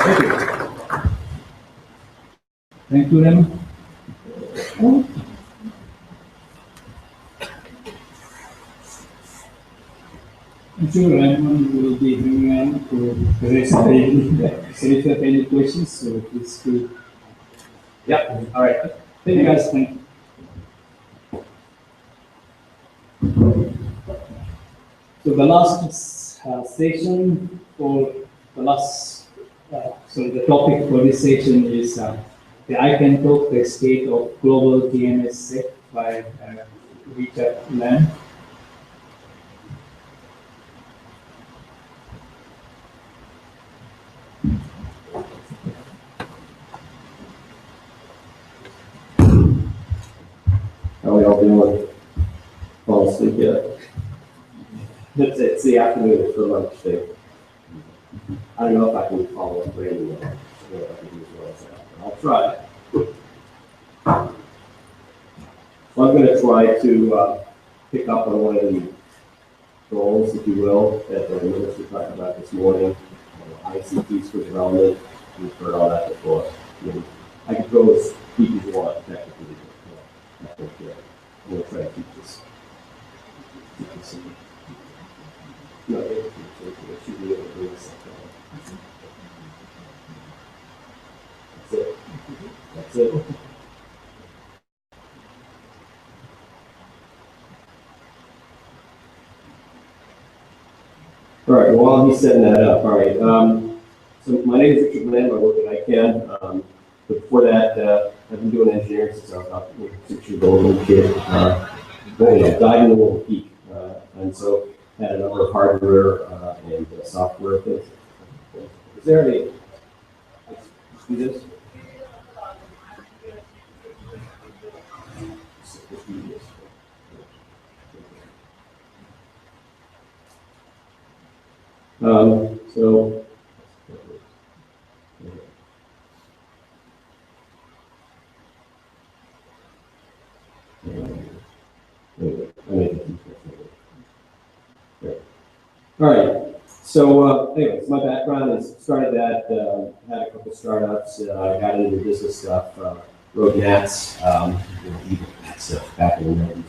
Thank you. Thank you, Rem. I'm sure Raymond will be bringing on to the rest of the evening. So if you have any questions, so please feel. Yeah, all right. Thank you guys. Thank you. So the last session for the last, so the topic for this session is the I Can Talk, the state of global DNS SEC by Richard Lamb. How are we all doing? Fall asleep yet? It's the afternoon, it's for lunch day. I don't know if I can follow up Brandon. I don't know if I can do as well as that. I'll try. So I'm going to try to pick up on one of the goals, if you will, that the minister talked about this morning. ICTs for development. We've heard all that before. I could go as deep as you want, technically. I think I'm going to try to keep this. No, it should be able to bring this up. That's it. That's it. All right, well, while he's setting that up, all right. So my name is Richard Lamb. I work at ICANN. But before that, I've been doing engineering since I was about 6 years old, little kid. Died in the world of peak. And so had a number of hardware and software things. Is there any? Let's do this. So. All right. So anyways, my background is started at had a couple startups. I got into business stuff, wrote nats, stuff back in the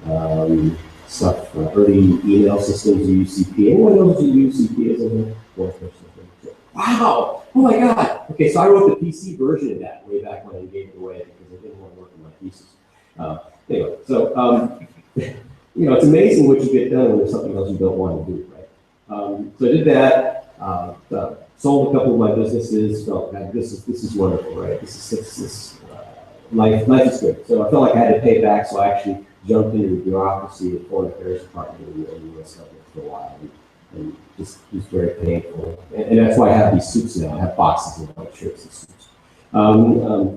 90s. Stuff early email systems, UCP. Anyone knows what UCP is? In here? Wow! Oh my God! Okay, so I wrote the PC version of that way back when I gave it away because I didn't want to work on my pieces. Anyway, so it's amazing what you get done when there's something else you don't want to do, right? So I did that. Sold a couple of my businesses. Felt that this is wonderful, right? Life is good. So I felt like I had to pay back, so I actually jumped into the bureaucracy of Foreign Affairs Department in the U.S. government for a while, and just was very painful. And that's why I have these suits now. I have boxes of white shirts and suits.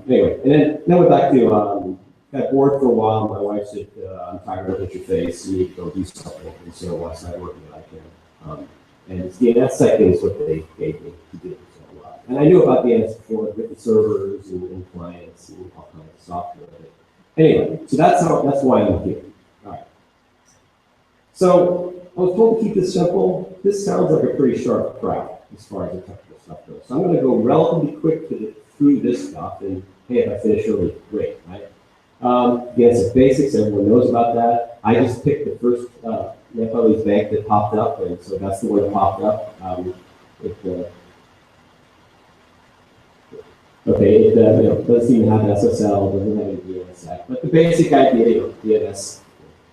Anyway, and then went back to got bored for a while. My wife said, "I'm tired of looking at your face. You need to go do something." And so I started working at ICANN. And DNS second is what they gave me to do. So, and I knew about DNS before with the servers and clients and all kinds of software. But anyway, so that's why I'm here. All right. So I was told to keep this simple. This sounds like a pretty sharp crowd as far as the technical stuff goes. So I'm going to go relatively quick through this stuff, and hey, if I finish early, great, right? Again, some basics, everyone knows about that. I just picked the first FLE's bank that popped up, and so that's the one that popped up. It doesn't even have SSL, doesn't have any DNS, but the basic idea, DNS,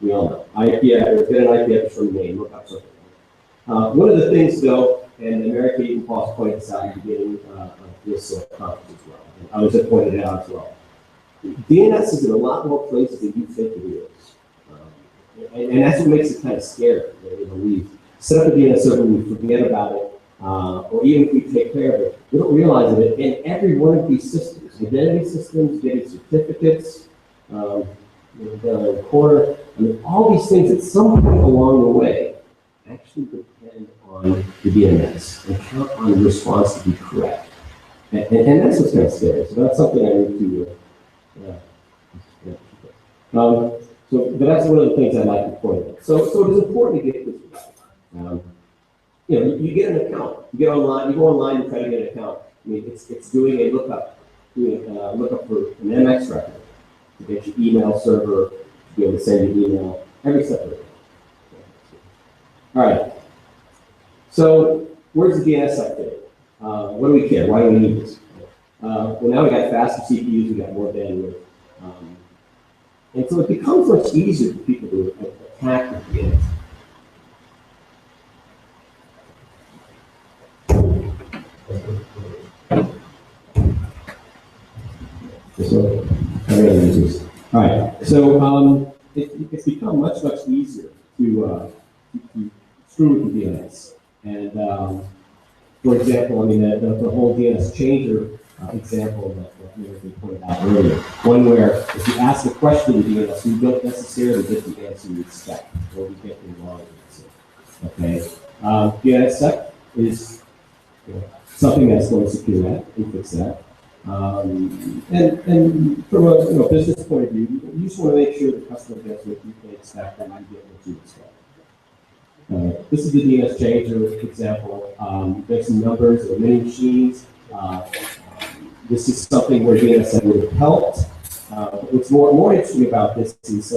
we all know. IP, there's been an IP address from the name, look up something. One of the things, though, And America even pointed this out at the beginning of this conference as well. And others have pointed it out as well. DNS is in a lot more places than you think it is. And that's what makes it kind of scary. You know, we set up a DNS server, we forget about it, or even if we take care of it, we don't realize it. In every one of these systems, identity systems, getting certificates, down in the corner, I mean, all these things at some point along the way actually depend on the DNS and count on the response to be correct. And that's what's kind of scary. So that's something I need to, but that's one of the things I'd like to point out. So it is important to get this right. You know, you get an account, you get online, you go online and try to get an account. I mean, it's doing a lookup, lookup for an MX record to get your email server, to be able to send you email, every step of it. All right. So where's the DNS update? What do we care? Why do we need this? Well, now we got faster CPUs, we got more bandwidth. And so it becomes much easier for people to attack the DNS. All right, so it's become much easier to screw with the DNS. And for example, I mean, the whole DNS changer example that Mary pointed out earlier, one where if you ask a question to the DNS, you don't necessarily get the answer you expect, or you get the wrong answer. Okay, DNSSEC is something that's going to secure that and fix that. And from a business point of view, you just want to make sure the customer gets what you can expect and you get what you expect. This is the DNS changer example. There's some numbers of many machines. This is something where DNS would have helped. What's more interesting about this is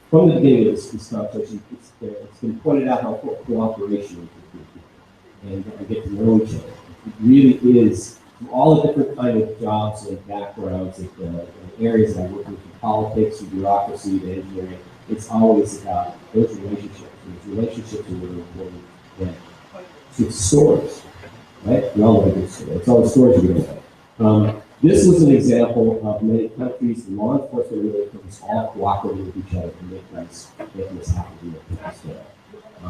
from the beginning of this conversation, it's been pointed out how cooperation is between people and get to know each other. It really is all the different kind of jobs and backgrounds and areas that I work with, from politics to bureaucracy to engineering. It's always about those relationships. Those relationships are really important. Yeah. It's stories, right? We all know a good story. It's all the stories you're going to have. This was an example of many countries, law enforcement really comes all cooperating with each other to make this happen in the past. I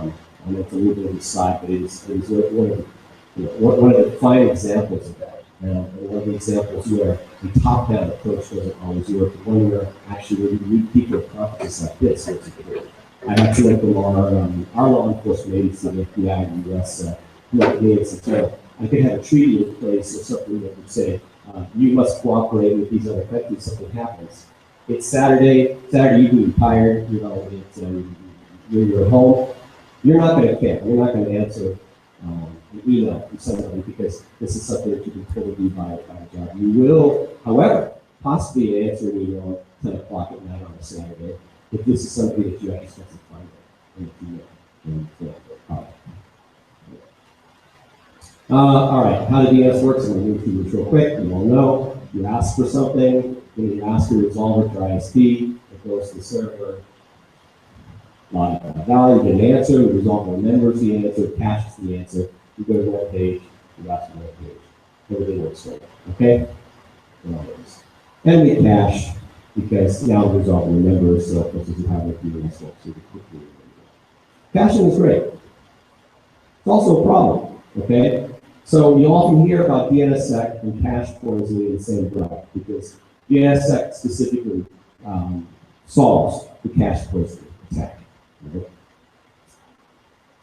know it's a little bit of a side, but it is one of the fine examples of that. And one of the examples where the top-down approach doesn't always work, the one where actually when you meet people at conferences like this, it's good. I've actually from our law enforcement agency, the FBI and the US, I could have a treaty in place or something that would say, you must cooperate with these other countries, something happens. It's Saturday evening, you're tired, you're at home, you're not going to care, you're not going to answer an email from somebody because this is something that you can totally do by a job. You will, however, possibly answer an email at 10 o'clock at night on a Saturday if this is something that you actually have to find in the email. All right, how the DNS works, I'm going to move through this real quick. You all know, you ask for something, then you ask to resolve it for ISP, it goes to the server, value, you get an answer, you resolve remembers the answer, caches the answer, you go to the web page, you ask for the web page. Everything works right, okay? And we cache, because now the resolve remembers, so this is how the DNS works, so you quickly remember. Caching is great. It's also a problem, okay? So you often hear about DNSSEC and cache poisoning in the same breath, because DNSSEC specifically solves the cache poisoning attack. Right?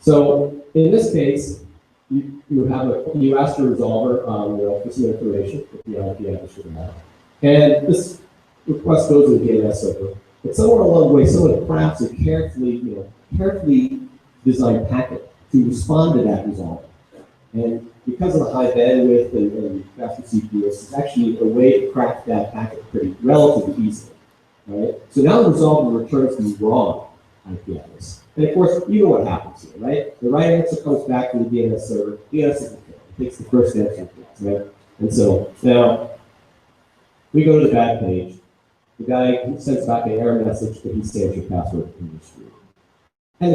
So in this case, you ask the resolver for some information with the IP address you have, and this request goes to the DNS server. But somewhere along the way, someone crafts a carefully designed packet to respond to that resolver. And because of the high bandwidth and faster CPUs, it's actually a way to crack that packet relatively easily. Right? So now the resolver returns the wrong IP address. And of course, you know what happens here, right? The right answer comes back to the DNS server. DNS isn't fair. It takes the first answer, right? And so now we go to the bad page. The guy sends back an error message that he saves your password in your screen. And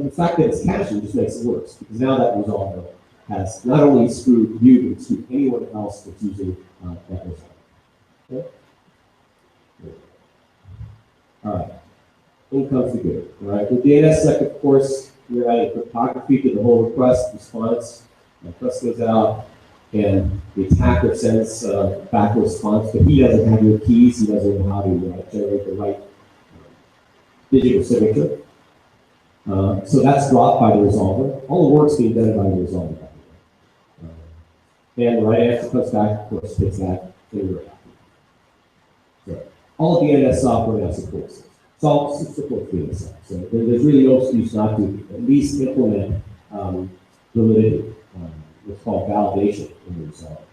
the fact that it's caching just makes it worse, because now that resolver has not only screwed you, but screwed anyone else that's using that result. Okay? All right. In comes the good. All right. With DNSSEC, of course, you're adding cryptography to the whole request response. The request goes out, and the attacker sends back a response, but he doesn't have your keys. He doesn't know how to generate the right digital signature. So that's dropped by the resolver. All the work's being done by the resolver. And the right answer comes back, of course, takes that, and we're happy. So all of the DNS software now supports it. So all supports DNS. So there's really no excuse not to at least implement validity, what's called validation in the resolver.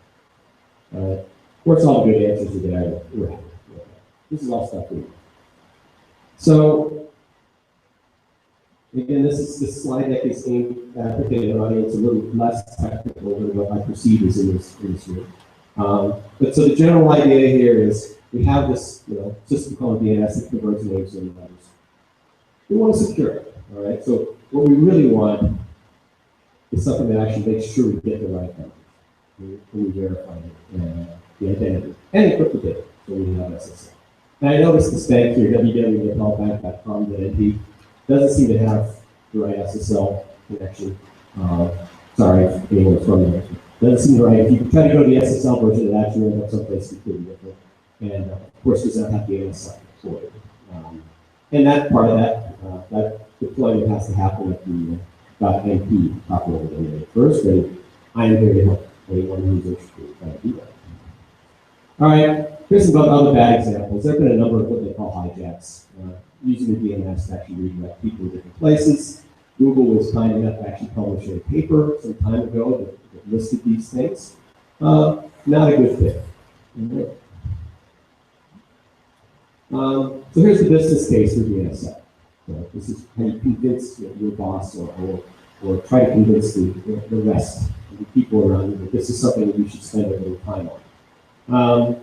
Of course, all the good answers are there. We're happy. This is all stuff we know. So again, this slide deck is aimed at an audience a little less technical than what I perceive is in this room. But so the general idea here is we have this system called DNS that converts names and letters. We want to secure it, all right? So what we really want is something that actually makes sure we get the right number. We verify the identity and encrypt the data, so we have SSL. And I noticed this bank here, www.bank.com.np, doesn't seem to have the right SSL connection. Sorry if anyone's from there. Doesn't seem right. If you try to go to the SSL version of that, you end up someplace completely different. And of course, does not have the DNS deployed. And that part of that deployment has to happen at the .np top level domain first. And I am here to help anyone who's interested in do that. All right, here's some other bad examples. There have been a number of what they call hijacks. Using the DNS to actually redirect people to different places. Google was kind enough to actually publish a paper some time ago that listed these things. Not a good fit. Okay. So here's the business case for DNSSEC. So this is how you convince your boss or try to convince the rest of the people around you that this is something that you should spend a little time on.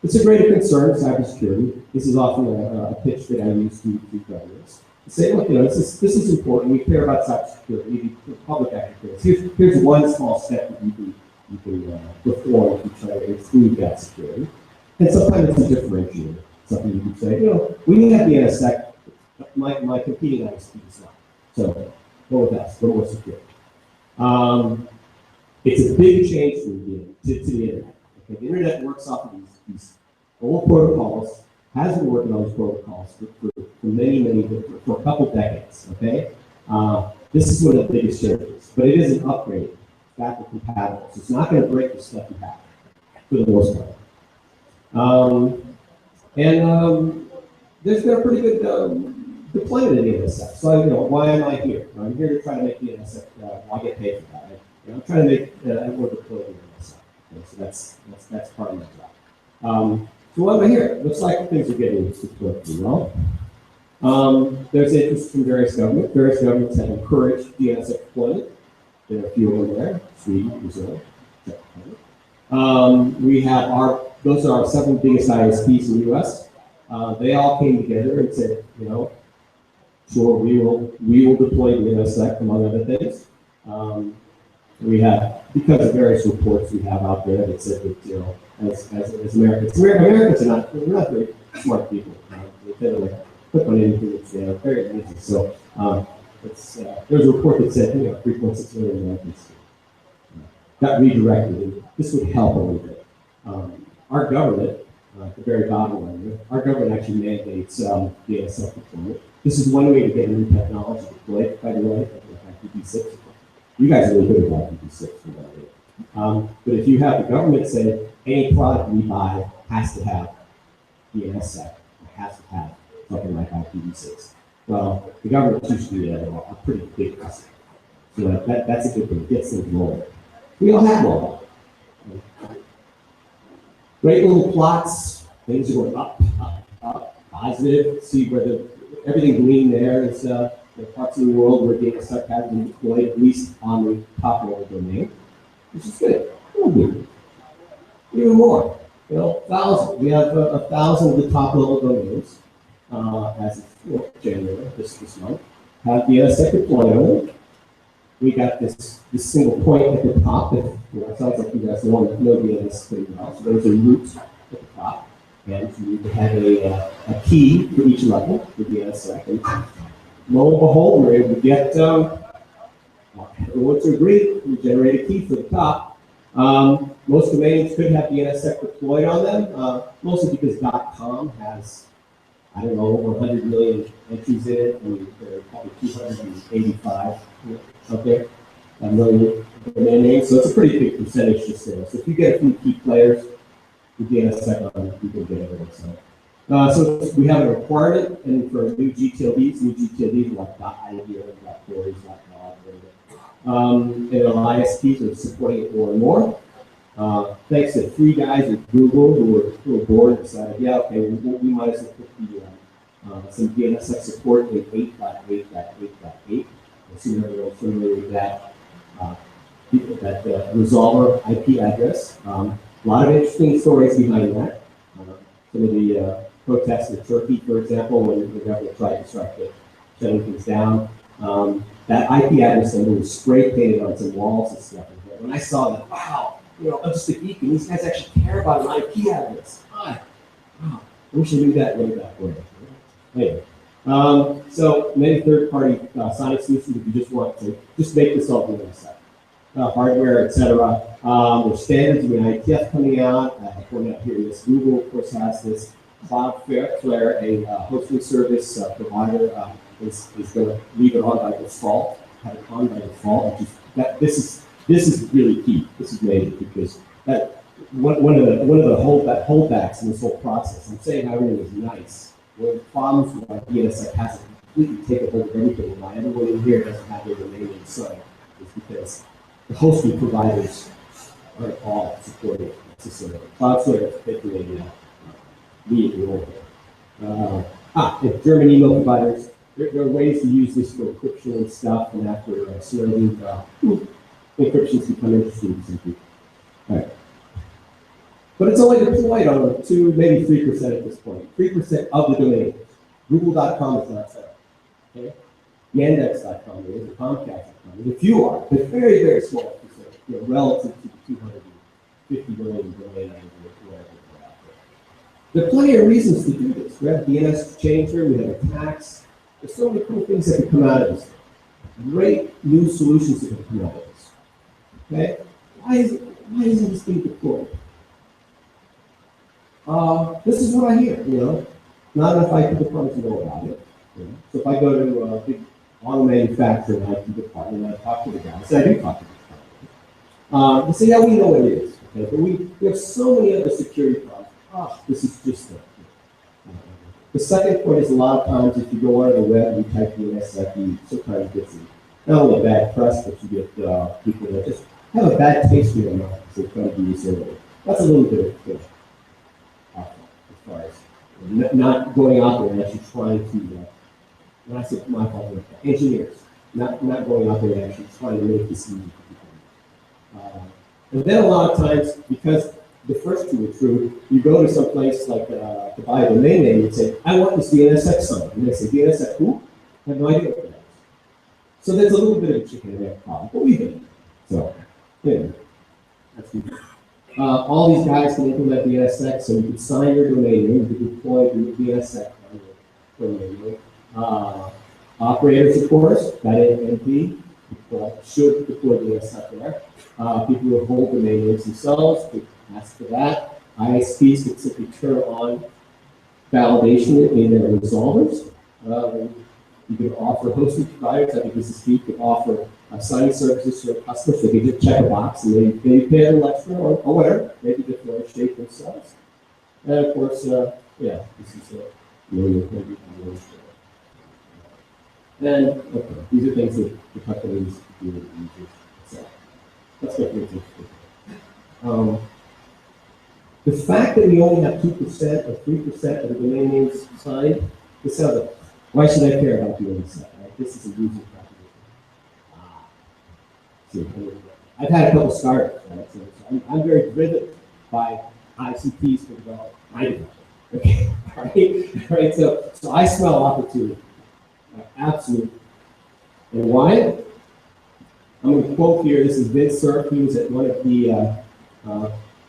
It's a greater concern, cybersecurity. This is often a pitch that I use to governments. Say, look, this is important. We care about cybersecurity. The public actually cares. Here's one small step that you can perform to try to improve that security. And sometimes it's a differentiator. Something you can say, we have the NSSEC. My competing ISP is not. So go with us. Go more secure. It's a big change to the internet. Okay? The internet works off of these old protocols, has been working on these protocols for a couple decades, okay? This is one of the biggest changes, but it is an upgrade, backward compatible, so it's not going to break the stuff you have, for the most part. There's been a pretty good deployment of the NSF, so why am I here? I'm here to try to make the NSF, I get paid for that. I'm trying to make everyone deploy the NSF, okay? So that's part of my job. So why am I here? Looks like things are getting deployed pretty well. There's interest from various governments. Various governments have encouraged DNSSEC deployment. There are a few of them there, Sweden, Brazil. Those are our 7 biggest ISPs in the US. They all came together and said, sure, we will deploy DNSSEC among other things. We have, because of various reports we have out there that said that, as Americans are not very smart people. They tend to click on anything that's very easy. So there's a report that said 3.6 million Americans got redirected. And this would help a little bit. Our government, at the very bottom line here, our government actually mandates DNSSEC deployment. This is one way to get new technology deployed, by the way, like IPv6. You guys are really good about IPv6 for that. But if you have the government say any product we buy has to have DNSSEC, it has to have something like IPv6. Well, the government's usually a pretty big customer. So that's a good thing. It gets things rolling. We all have mobile. Great little plots. Things are going up, positive. See where everything green there is the parts of the world where DNSSEC has been deployed, at least on the top level domain, which is good. Even more, 1,000. We have 1,000 of the top level domains as of January this month have DNSSEC deployed on them. we got this single point at the top. That, it sounds like you guys know DNS pretty well. So there's a root at the top, and you need to have a key for each level for DNSSEC. And lo and behold, we're able to get everyone to agree. We generate a key for the top. Most domains could have DNSSEC deployed on them, mostly because .com has, I don't know, over 100 million entries in it, and there are probably 285 out there, a million domain names. So it's a pretty big percentage just there. So if you get a few key players with DNSSEC on it, you can get everything. So we have a requirement, and for new GTLDs like .id or .stories, .log, and our ISPs are supporting it more and more. Thanks to 3 guys at Google who were bored and decided, yeah, okay, we might as well put some DNSSEC support in 8.8.8.8. I see everyone familiar with that, resolver IP address. A lot of interesting stories behind that. Some of the protests in Turkey, for example, when the government tried to start shutting things down. That IP address number was spray painted on some walls and stuff. And when I saw that, wow, I'm just a geek, and these guys actually care about an IP address. Wow, I wish I knew that way back when. Anyway, so many third-party SANOG solutions, if you just want to just make this all DNSSEC. Hardware, etc. There's standards in the IETF coming out. I pointed out here, this Google, of course, has this. Cloudflare, a hosting service provider, is going to leave it on by default, have it on by default. This is really key. This is major because that one of the holdbacks in this whole process. I'm saying how everything is nice. One of the problems with why DNSSEC has to completely take a hold of everything, and why everyone in here doesn't have their domain inside, is because the hosting providers aren't all supported necessarily. Cloudflare is particularly if German email providers, there are ways to use this for encryption and stuff, and after SANOG, encryptions become interesting to some people. All right. But it's only deployed on 2, maybe 3% at this point. 3% of the domain. Google.com is not set up. Okay? Yandex.com is, or Comcast.com. A few are, but very, very small percent, relative to the 250 million domain names or whatever. There are plenty of reasons to do this. We have DNS changer, we have attacks. There's so many cool things that can come out of this. Great new solutions that can come out of this. Okay? Why isn't this being deployed? This is what I hear, Not enough IT departments know about it. So if I go to a big auto manufacturer and IT department and I talk to the guys, I do talk to them. They say, yeah, we know what it is. Okay? But we have so many other security problems. This is just the second point is a lot of times if you go on the web and you type DNSSEC, you sometimes get some, not only bad press, but you get people that just have a bad taste in their mouth because they try to be disabled. That's a little bit of awful as far as not going out there and actually trying to, when I say my fault, engineers, not going out there and actually trying to make this easy for people. And then a lot of times, because the first two are true, you go to some place like to buy a domain name and say, I want this DNSSEC sign. And they say, DNSSEC who? I have no idea what that is. So there's a little bit of a chicken and egg problem, but we did. So, that's good. All these guys can implement DNSSEC, so you can sign your domain name, you can deploy your DNSSEC on your domain name. Operators, of course, .NP, should deploy DNSSEC there. People who hold domain names themselves, ask for that. ISPs can simply turn on validation in their resolvers. You can offer hosting providers, I think this is key, you can offer signing services to their customers. They can just check a box and maybe pay a little extra or whatever, maybe differentiate themselves. And of course, this is a million. And okay, these are things that the companies do with users. So let's get into it. The fact that we only have 2% or 3% of the domain names signed, this sounds like, why should I care about DNSSEC? Right? This is a user proposition. I've had a couple startups, right? So I'm very driven by ICPs to develop my development. Okay, right? So I smell opportunity, absolutely. And why? I'm going to quote here, this is Vince Cerf, he was at one of the,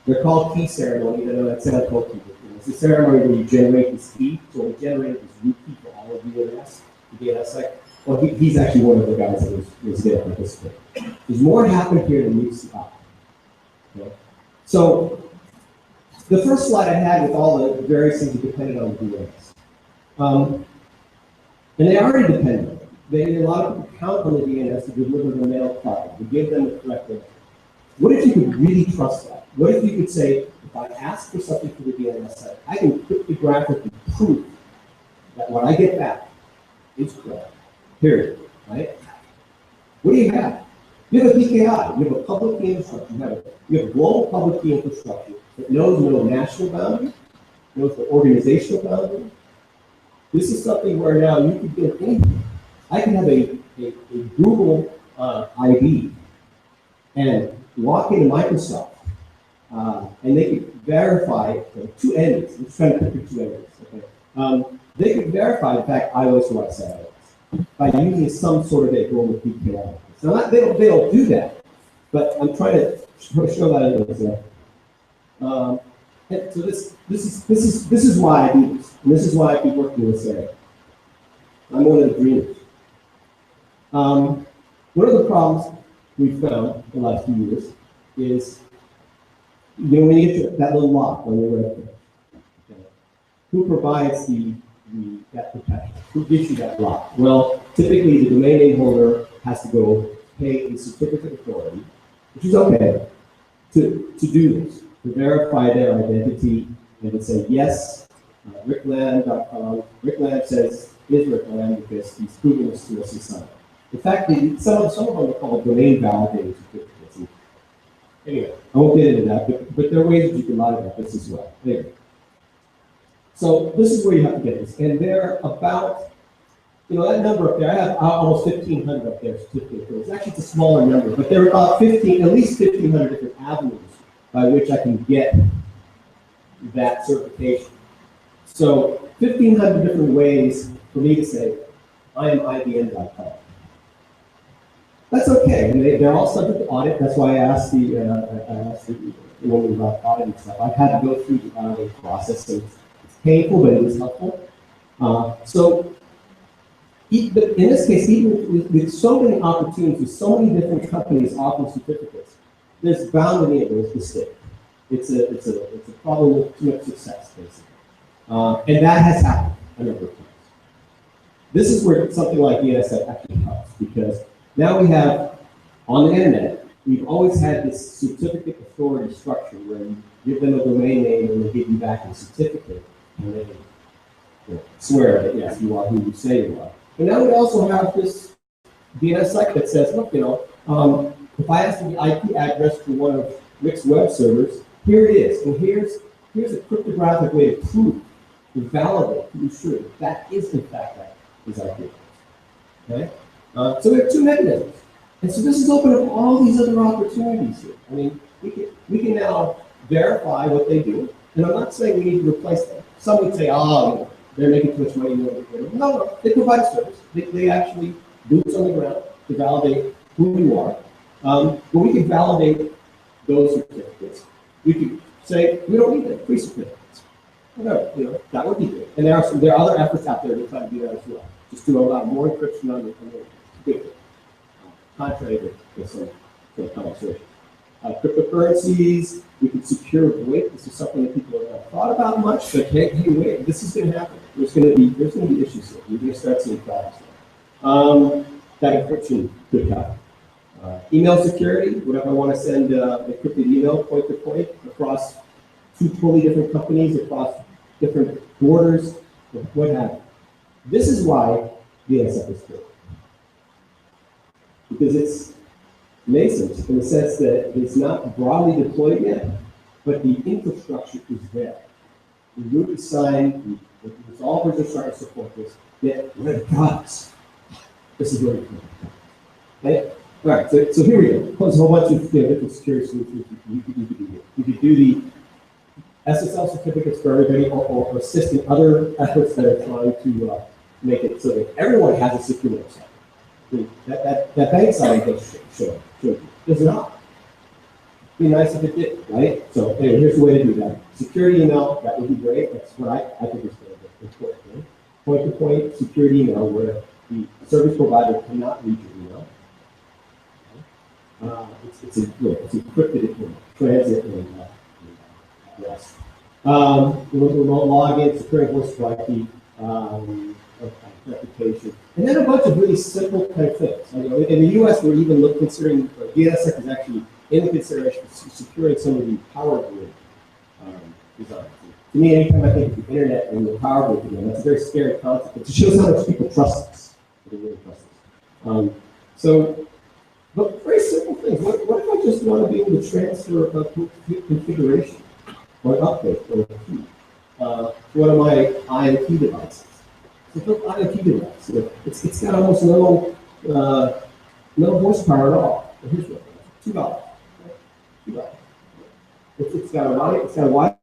they're called key ceremonies, I know that's SANOG27. It's a ceremony where you generate this key, so we generated this root key for all of DNS, the DNS site. Well, he's actually one of the guys that was there to participate. There's more happened here than meets the eye. Okay? So, the first slide I had with all the various things that depended on DNS. And they already depend on it. A lot of people count on the DNS to deliver the mail properly, to give them the correct info. What if you could really trust that? What if you could say, if I ask for something for the DNS site, I can cryptographically prove that what I get back is correct, period, right? What do you have? You have a PKI, you have a public key infrastructure, you have a global public key infrastructure that knows no national boundary, knows the organizational boundary. This is something where now you can get anything. I can have a Google ID and walk into Microsoft, and they could verify two entities. I'm just trying to pick two entities. Okay? They could verify, in fact, iOS or SANOG by using some sort of a global PKI. So they don't do that, but I'm trying to show that as a. And so this is why I do this, and this is why I keep working in this area. I'm one of the dreamers. One of the problems we've found in the last few years is, when you get that little lock on your webpage, okay, who provides that protection? Who gives you that lock? Well, typically the domain name holder has to go pay a certificate authority, which is okay, to do this, to verify their identity and to say, yes, rickland.com, Rickland says is Rickland because he's proven this to us in SANOG. In fact, some of them are called domain validated certificates. And anyway, I won't get into that, but there are ways that you can lie about this as well. Anyway. So this is where you have to get this. And they're about, that number up there, I have almost 1,500 up there certificates. It's actually a smaller number, but there are about at least 1,500 different avenues by which I can get that certification. So 1,500 different ways for me to say, I am IBM.com. That's okay, and they're all subject to audit. That's why I asked the woman about auditing stuff. I've had to go through the auditing process, so it's painful, but it is helpful. So, in this case, even with so many opportunities, with so many different companies offering certificates, there's bound to be a mistake. It's a problem with too much success, basically, and that has happened a number of times. This is where something like DNS actually helps, because now we have, on the internet, we've always had this certificate authority structure where you give them a domain name and they give you back a certificate and they swear that yes, you are who you say you are. But now we also have this DNS site that says, look, if I ask for the IP address for one of Rick's web servers, here it is. And here's a cryptographic way to prove, to validate, to be sure that is in fact that is IP address. Okay? So we have two mechanisms. And so this has opened up all these other opportunities here. I mean, we can now verify what they do. And I'm not saying we need to replace them. Some would say, they're making too much money. No, they provide a service. They actually boots on the ground to validate who you are. But we can validate those certificates. We can say, we don't need them, free certificates. Whatever, that would be good. And there are other efforts out there to try to do that as well. Just to allow more encryption on the good, contrary to some conversation. Cryptocurrencies, we can secure VoIP. This is something that people have not thought about much, but hey, wait, this is going to happen. There's going to be issues here. You're going to start seeing problems there. That encryption could happen. Email security. What if I want to send encrypted email point to point across two totally different companies, across different borders, what have you? This is why DNSF is good. Because it's nascent in the sense that it's not broadly deployed yet, but the infrastructure is there. The root is signed, the resolvers are starting to support this, yet what are the products? This is really cool. Okay? All right, so here we go. There's a whole bunch of different security solutions you could do here. You could do the SSL certificates for everybody, or assist in other efforts that are trying to make it so that everyone has a secure website. That bank side does show. Does not. Be nice if it did, right? So anyway, here's the way to do that. Security email, that would be great. That's what I think is the important thing. Point-to-point security email where the service provider cannot read your email. It's encrypted in transit and rest. Remote login, securing host IP, authentication, and then a bunch of really simple kind of things. You know, in the U.S., we're even considering DNSSEC is actually in the consideration for securing some of the power grid designs. To me, anytime I think of the internet and the power grid, that's a very scary concept. It shows how much people trust us. They really trust us. But very simple things. What if I just want to be able to transfer a configuration or an update or a key to one of my IoT devices? It's an IoT device. It's got almost no horsepower at all. Here's what $2. $2. It's got a wide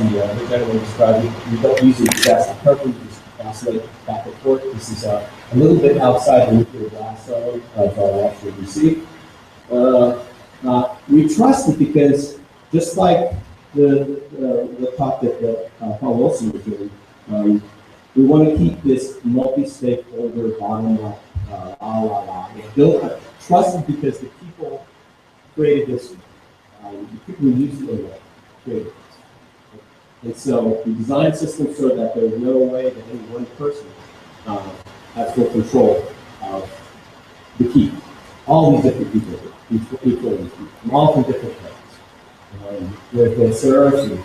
the gentleman described, we don't usually gas the curtain, we just oscillate back and forth. This is a little bit outside the nuclear blast zone of Washington, D.C. We trust it because just like the talk that Paul Wilson was doing, we want to keep this multi-stakeholder bottom-up, built trusted because the people created this, the people who use the internet created this. And so we designed systems so that there's no way that any one person has full control of the key. All these different people, from all from different places. With Serge and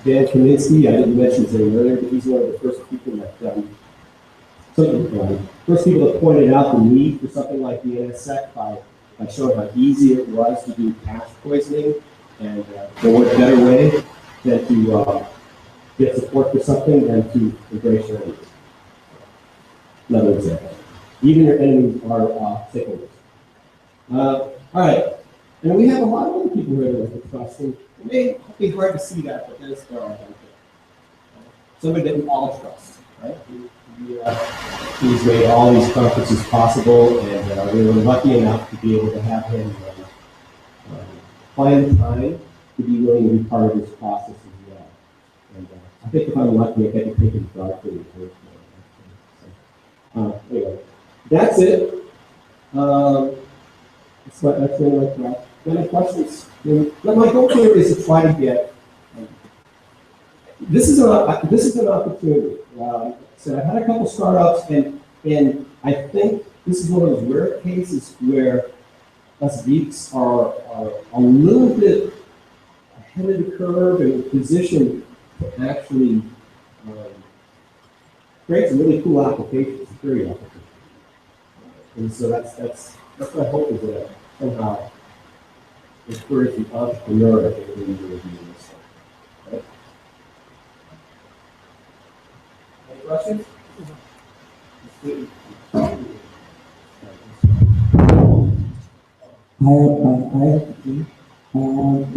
Dan Kaminsky, I didn't mention his name earlier, but he's one of the first people that first people that pointed out the need for something like the NSEC by showing how easy it was to do cash poisoning, and there was a better way than to get support for something than to embrace your enemies. Another example. Even your enemies are stakeholders. All right, and we have a lot of other people here that are trusting. It may be hard to see that, but there's somebody that we all trust, right? He's made all these conferences possible, and we were lucky enough to be able to have him find time to be willing to be part of this process as well. And I think if I'm lucky, I get to take him to our food. Anyway, that's it. That's really like that. Any questions? My goal here is to try to get. This is an opportunity. So I had a couple startups, and I think this is one of those rare cases where us geeks are a little bit ahead of the curve and positioned to actually create some really cool applications, security applications. And so that's my hope, is that somehow encourage the entrepreneur that they really do this stuff. Right? Any questions?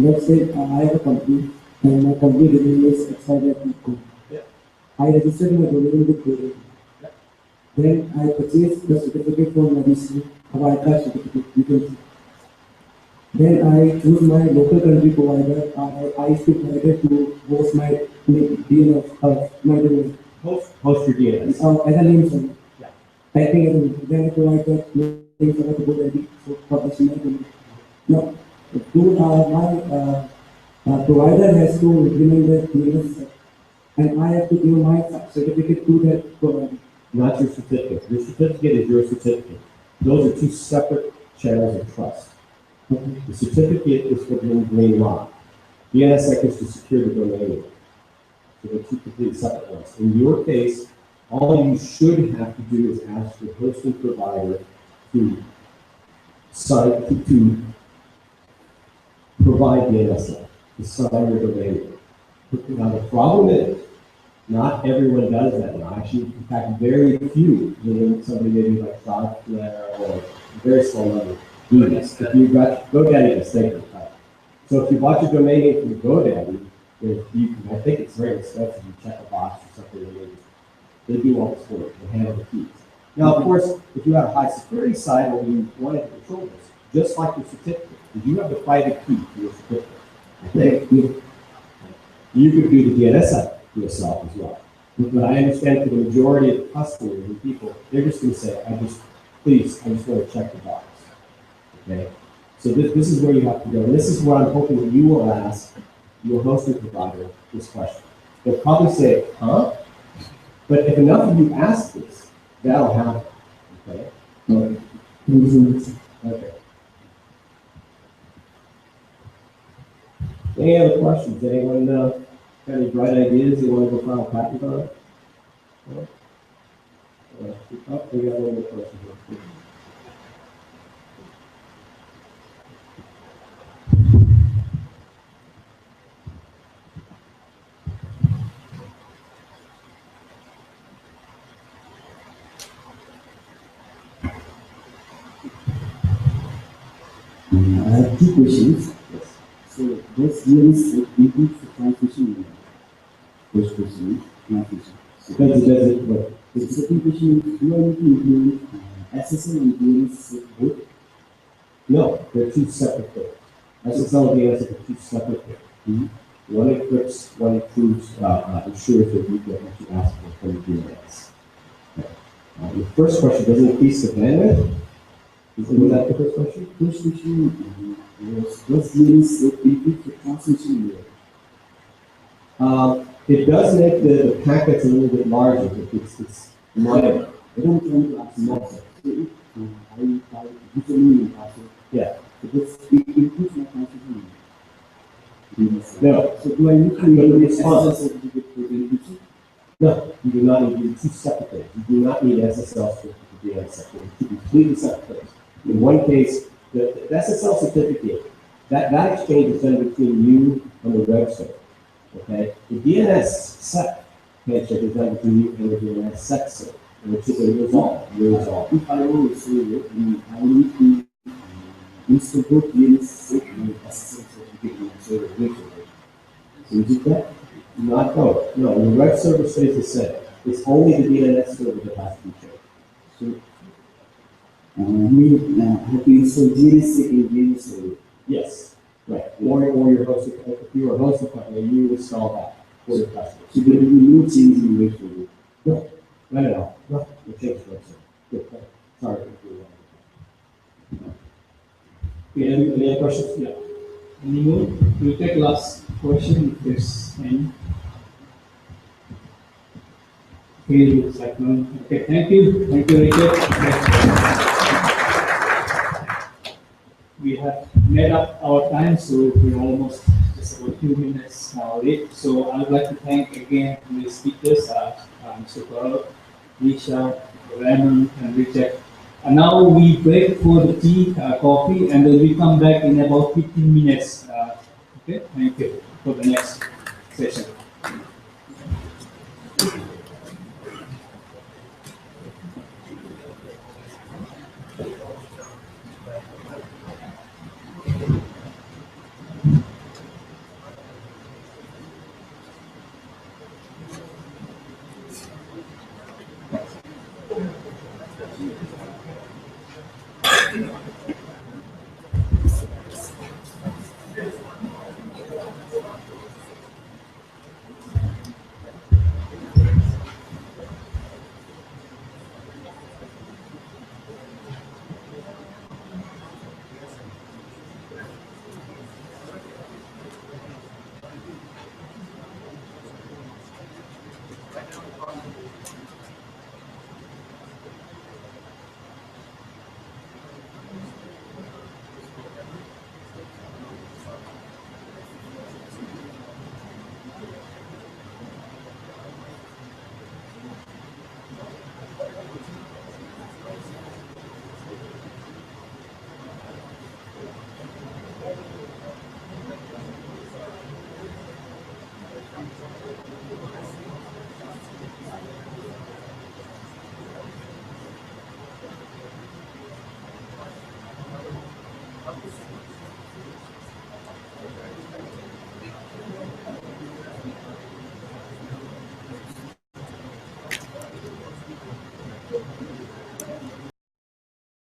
Let's say I have a company and my company domain is XYZ.com. Yeah. I registered my domain with Google. Yeah. Then I purchased the certificate from registry, a wildcard certificate, you can see. Then I choose my local country provider, ISP provider to host my DNS, my domain. Host your DNS. As a name server. Yeah. Typing as a name. Then I provide that name server to GoDaddy for publishing my domain. Now, my provider has to implement the DNS, and I have to give my certificate to that provider. Not your certificate. Your certificate is your certificate. Those are two separate channels of trust. Okay. The certificate is for the domain lock. The NSEC is to secure the domain. So they're two completely separate ones. In your case, all you should have to do is ask your hosting provider to provide the NSEC, to sign your domain. Now the problem is, not everyone does that now. Actually, in fact, very few, somebody maybe like Cloudflare or a very small number, do this. If you've got GoDaddy, it's safe. So if you bought your domain name from GoDaddy, I think it's very expensive. You check a box or something, they do all this work. They handle the keys. Now, of course, if you have a high security site or you wanted to control this, just like your certificate, if you have the private key to your certificate, I think you could do the DNS site yourself as well. But I understand for the majority of the customers and people, they're just going to say, I just want to check the box. Okay? So this is where you have to go. And this is where I'm hoping that you will ask your hosting provider this question. They'll probably say, huh? But if enough of you ask this, that'll happen. Okay? Okay. Any other questions? Anyone got any bright ideas they want to go file a patent on it? No? Oh, we got one more question here. I have two questions. Yes. So, this year is transmission year. First question, not this. Because it doesn't, but The second question is, do I need to include SSL and DNS both? no, they're two separate things. SSL and DNS are two separate things. Mhm. One encrypts, one ensures that you get what you ask for from the DNS. The first question, does it increase the bandwidth? Was that the first question? First question was, does DNS increase the transmission layer? It does make the packets a little bit larger, but it's minor. I don't want to ask Nothing. so if I usually ask it, Yeah. so this it increase my transmission layer. No, So do I need to But the include response- SSL certificate for the encryption? no, you do not need two separate things. You do not need SSL certificate for DNS certificate. Two completely separate things. In one case, the SSL certificate, that exchange is done between you and the web server. Okay? The DNS sec handshake is done between you and the DNS sec server, which is a resolve. If I want to say it, I will need to install both DNS and SSL certificate on the server. So is it that? Not both. No, the web server stays the same. It's only the DNS server that has to be changed. So I have to install DNS and DNS server. Yes, right. Or your hosting, if you are a hosting company, you install that for your customers. So there will be no change in web server. No, no. You change the website. Good point. Sorry. Any other questions? Yeah. Any more? We'll take last question if there's any. Okay, looks like none. Okay, thank you. Thank you, Richard. We have made up our time, so we're almost just about 2 minutes late. So I would like to thank again the speakers, Mr. Gaurav, Risha, Raymond, and Richard. And now we break for the tea, coffee, and then we come back in about 15 minutes. Okay, thank you for the next session.